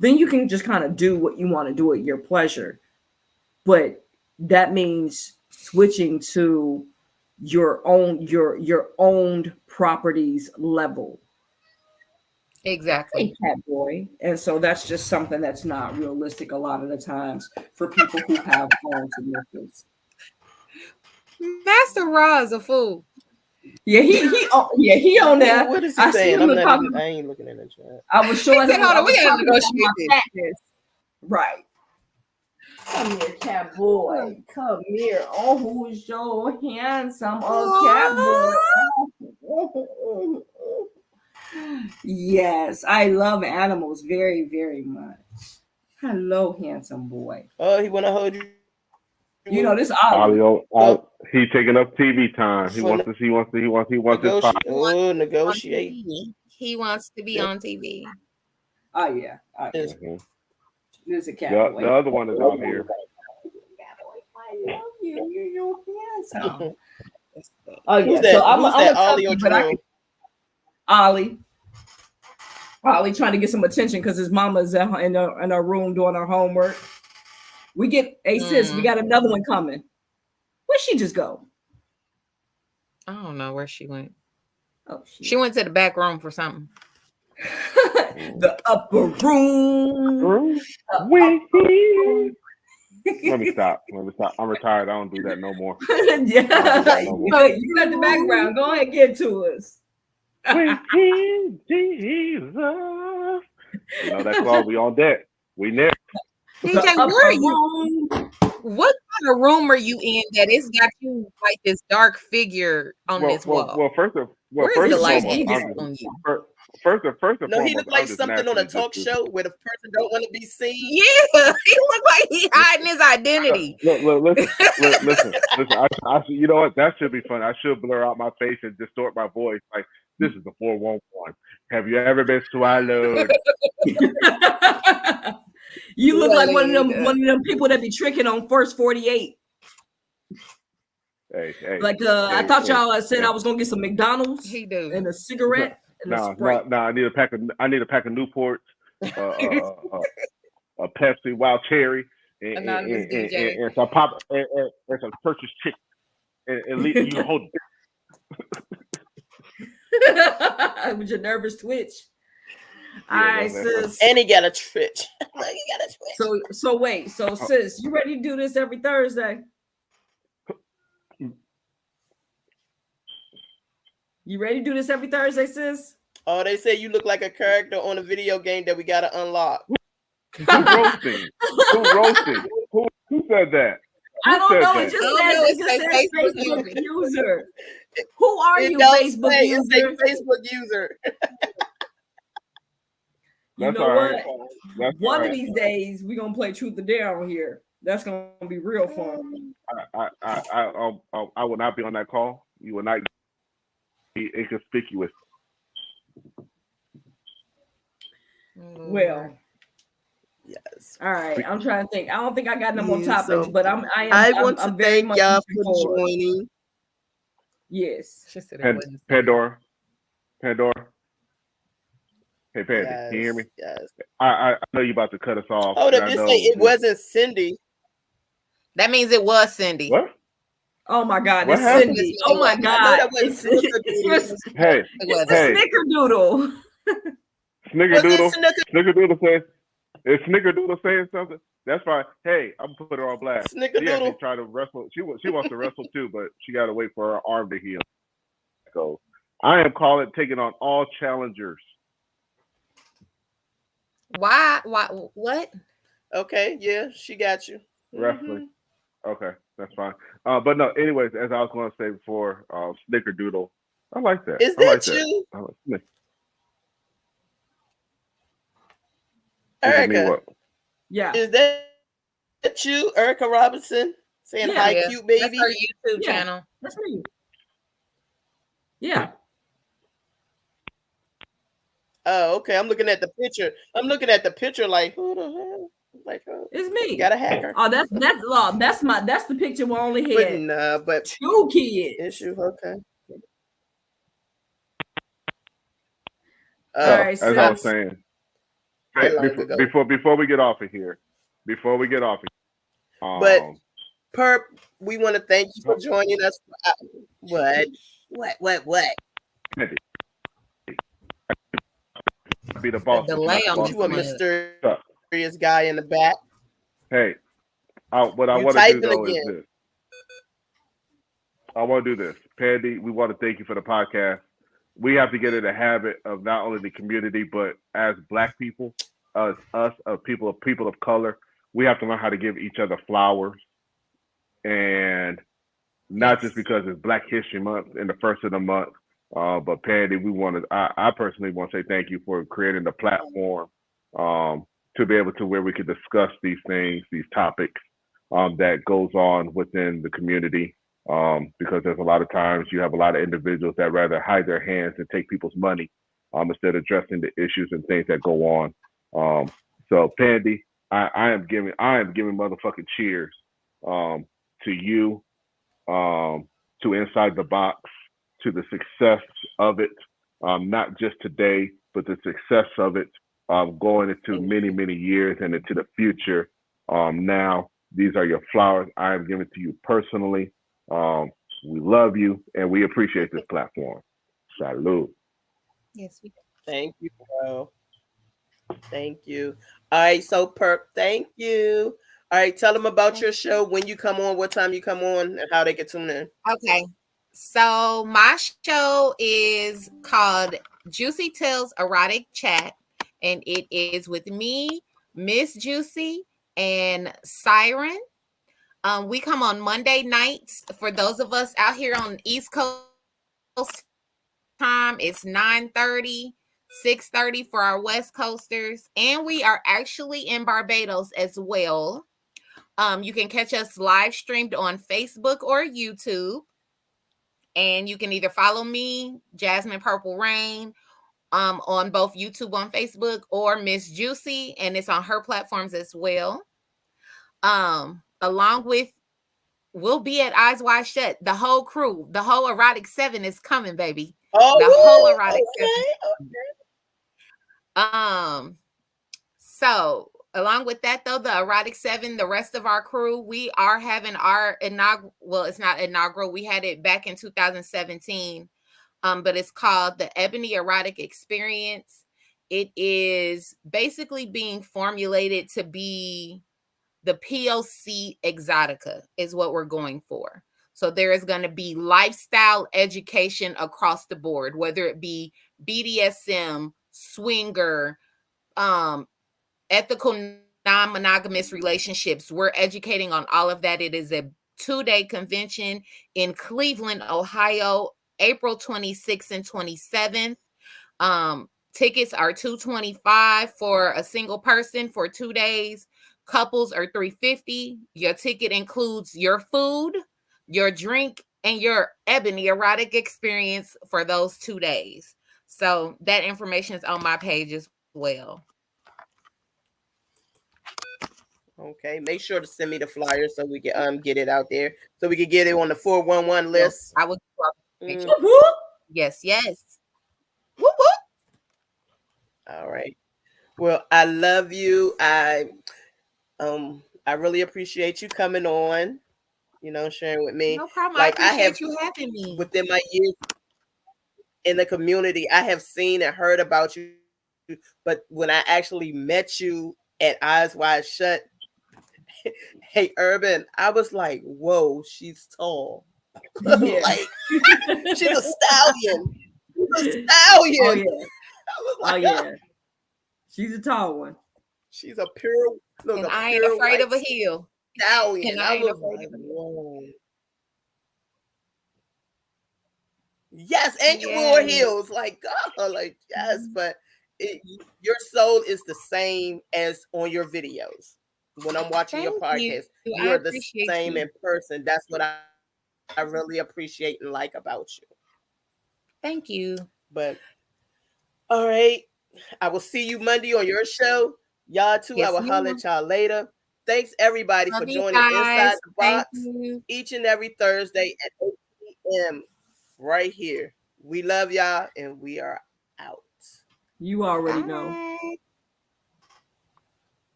Then you can just kind of do what you want to do at your pleasure. But that means switching to your owned properties level. Exactly. Hey, cat boy. And so that's just something that's not realistic a lot of the times for people who have own significance. Master Ra is a fool. Yeah, he on that. What is he saying? I ain't looking at the chat. I was showing him. Hold on, we gotta negotiate this. Right. Come here, cat boy. Come here. Oh, who's so handsome? Oh, cat boy. Yes, I love animals very, very much. Hello, handsome boy. Oh, he wanna hold you. You know this Ollie. He taking up TV time. He wants his pop. Oh, negotiate. He wants to be on TV. Oh yeah. There's a cat boy. The other one is out here. I love you. You're handsome. Oh yeah. Who's that? So I'm that Ollie or Jerome? Ollie trying to get some attention because his mama's in her room doing her homework. We get sis, we got another one coming. Where'd she just go? I don't know where she went. Oh, she went to the back room for something. The upper room. Let me stop. I'm retired. I don't do that no more. You got the background. Go ahead and get to us. Jesus. You know that's why we on deck. We next. DJ, where are you? What kind of room are you in that it's got you like this dark figure on this wall? First and foremost, no, he looked like something on a talk show where the person don't want to be seen. Yeah, he looked like he hiding his identity. Listen. You know what? That should be fun. I should blur out my face and distort my voice. Like, this is the 411. Have you ever been swallowed? You look like one of them people that be tricking on First 48. Hey, I thought y'all said I was gonna get some McDonald's he do. and a cigarette. and a No, Sprite. no, no. I need a pack of Newports, a Pepsi, Wild Cherry, Anonymous DJ. and some pop and some Turkish chicken. And you hold With your nervous twitch. All yeah, right, that's sis. And he got a twitch. Look, he got a twitch. So wait. So sis, you ready to do this every Thursday? You ready to do this every Thursday, sis? Oh, they say you look like a character on a video game that we gotta unlock. who's roasting? Who's roasting? Who said that? I don't know. that? It just I don't know, says, it says Facebook user. Who are It you, don't Facebook say, user? it say Facebook user. You That's know all right. what? That's One all of right. these days we're gonna play Truth or Dare on here. That's gonna be real fun. I will not be on that call. You will not be inconspicuous. Well, Yes. all right. I'm trying to think. I don't think I got no more Yeah, topics, so but I want to I'm very thank much y'all looking for forward. joining. Yes. She said it wasn't. Pandora. Hey, Patty, can you hear me? Yes. I know you're about to cut us off. Oh, and that I bitch know say it wasn't Cindy. That means it was Cindy. What? Oh my God, What it's happened? Cindy. Oh my I know God, that wasn't it's Hey, It the wasn't. hey, Snickerdoodle. Snickerdoodle. Was it Snickerdoodle says, is Snickerdoodle saying something? That's fine. Hey, I'm gonna put her on blast. She actually Snickerdoodle? tried to wrestle. She wants to wrestle too, but she got to wait for her arm to heal. So I am calling taking on all challengers. Why? What? Okay, yeah, she got you. Wrestling. Okay, that's fine. But no, anyways, as I was going to say before, Snickerdoodle. I like that. Is I like that that. you, I like Snick. Is it me Erica? what? Yeah. Is that you, Erica Robinson, saying Yeah. hi, Yeah, cute that's baby? her YouTube Yeah. channel. That's me. Yeah. Oh, okay. I'm looking at the picture. Like, who the hell? Like, It's me. got a hacker? Oh, that's the picture we only But had nah, but 2 kids. issue. Okay. All So right, as I was sis. saying, That hey, long ago. before we get off of here, But Perp, we want to thank you for joining us. What? Be the boss. The delay on You a this mysterious guy in the back? Hey, what I You want to do typing though is again. this. I want to do this, Pandy. We want to thank you for the podcast. We have to get in the habit of not only the community, but as Black people, people of color, we have to learn how to give each other flowers, and not just because it's Black History Month and the first of the month. But Pandy, I personally want to say thank you for creating the platform to be able to where we could discuss these things, these topics that goes on within the community. Because there's a lot of times you have a lot of individuals that rather hide their hands and take people's money instead of addressing the issues and things that go on. So Pandy, I am giving motherfucking cheers to you, to Inside the Box, to the success of it, not just today, but the success of it going into many years and into the future. Now, these are your flowers. I am giving to you personally. We love you and we appreciate this platform. Salud. Yes, we do. Thank you, bro. Thank you. All right, so Perp, thank you. All right, tell them about your show, when you come on, what time you come on, and how they can tune in. Okay. So my show is called Juicy Tales Erotic Chat, and it is with me, Miss Juicy, and Siren. We come on Monday nights. For those of us out here on East Coast time, it's 9:30, 6:30 for our West Coasters. And we are actually in Barbados as well. You can catch us live streamed on Facebook or YouTube. And you can either follow me, Jasmine Purple Rain, on both YouTube on Facebook, or Miss Juicy, and it's on her platforms as well. Along with, we'll be at Eyes Wide Shut. The whole crew, the whole Erotic 7 is coming, baby. The whole Oh, erotic seven. okay. Um, so along with that though, the erotic seven, the rest of our crew, we are having our inaugural, well, it's not inaugural, we had it back in 2017. But it's called the Ebony Erotic Experience. It is basically being formulated to be the POC Exotica, is what we're going for. So there is going to be lifestyle education across the board, whether it be BDSM, swinger, um, ethical non-monogamous relationships. We're educating on all of that. It is a 2-day convention in Cleveland, Ohio, April 26th and 27th. Tickets are $225 for a single person for 2 days. Couples are $350. Your ticket includes your food, your drink, and your ebony erotic experience for those 2 days. So that information is on my page as well. Okay, make sure to send me the flyer so we can get it out there, so we can get it on the 411 list. I will. Mm. Yes, yes. Whoop, whoop. All right. Well, I love you. I really appreciate you coming on. Sharing with me. No problem. I Like I have appreciate you having me. within my years in the community, I have seen and heard about you, but when I actually met you at Eyes Wide Shut, hey Urban, I was like, whoa, she's tall. Yeah. Like she's a stallion. She's a Oh stallion. yeah. I was Oh like, yeah. She's a tall one. she's a pure look, And a I ain't pure afraid white of a heel. And stallion. I I ain't was afraid like, of a heel. whoa. Yes, and you wore Yes. heels. Like God, like yes, but it, your soul is the same as on your videos. When I'm watching your Thank you. podcast, I you are the appreciate same you. in person. That's what I really appreciate and like about you. Thank you. But all right, I will see you Monday on your show. Y'all too. I Yes, will holler ma'am. at y'all later. Thanks everybody Love for you joining Inside guys. the Thank Box you. each and every Thursday at 8 p.m. right here. We love y'all and we are out. You already know. Bye.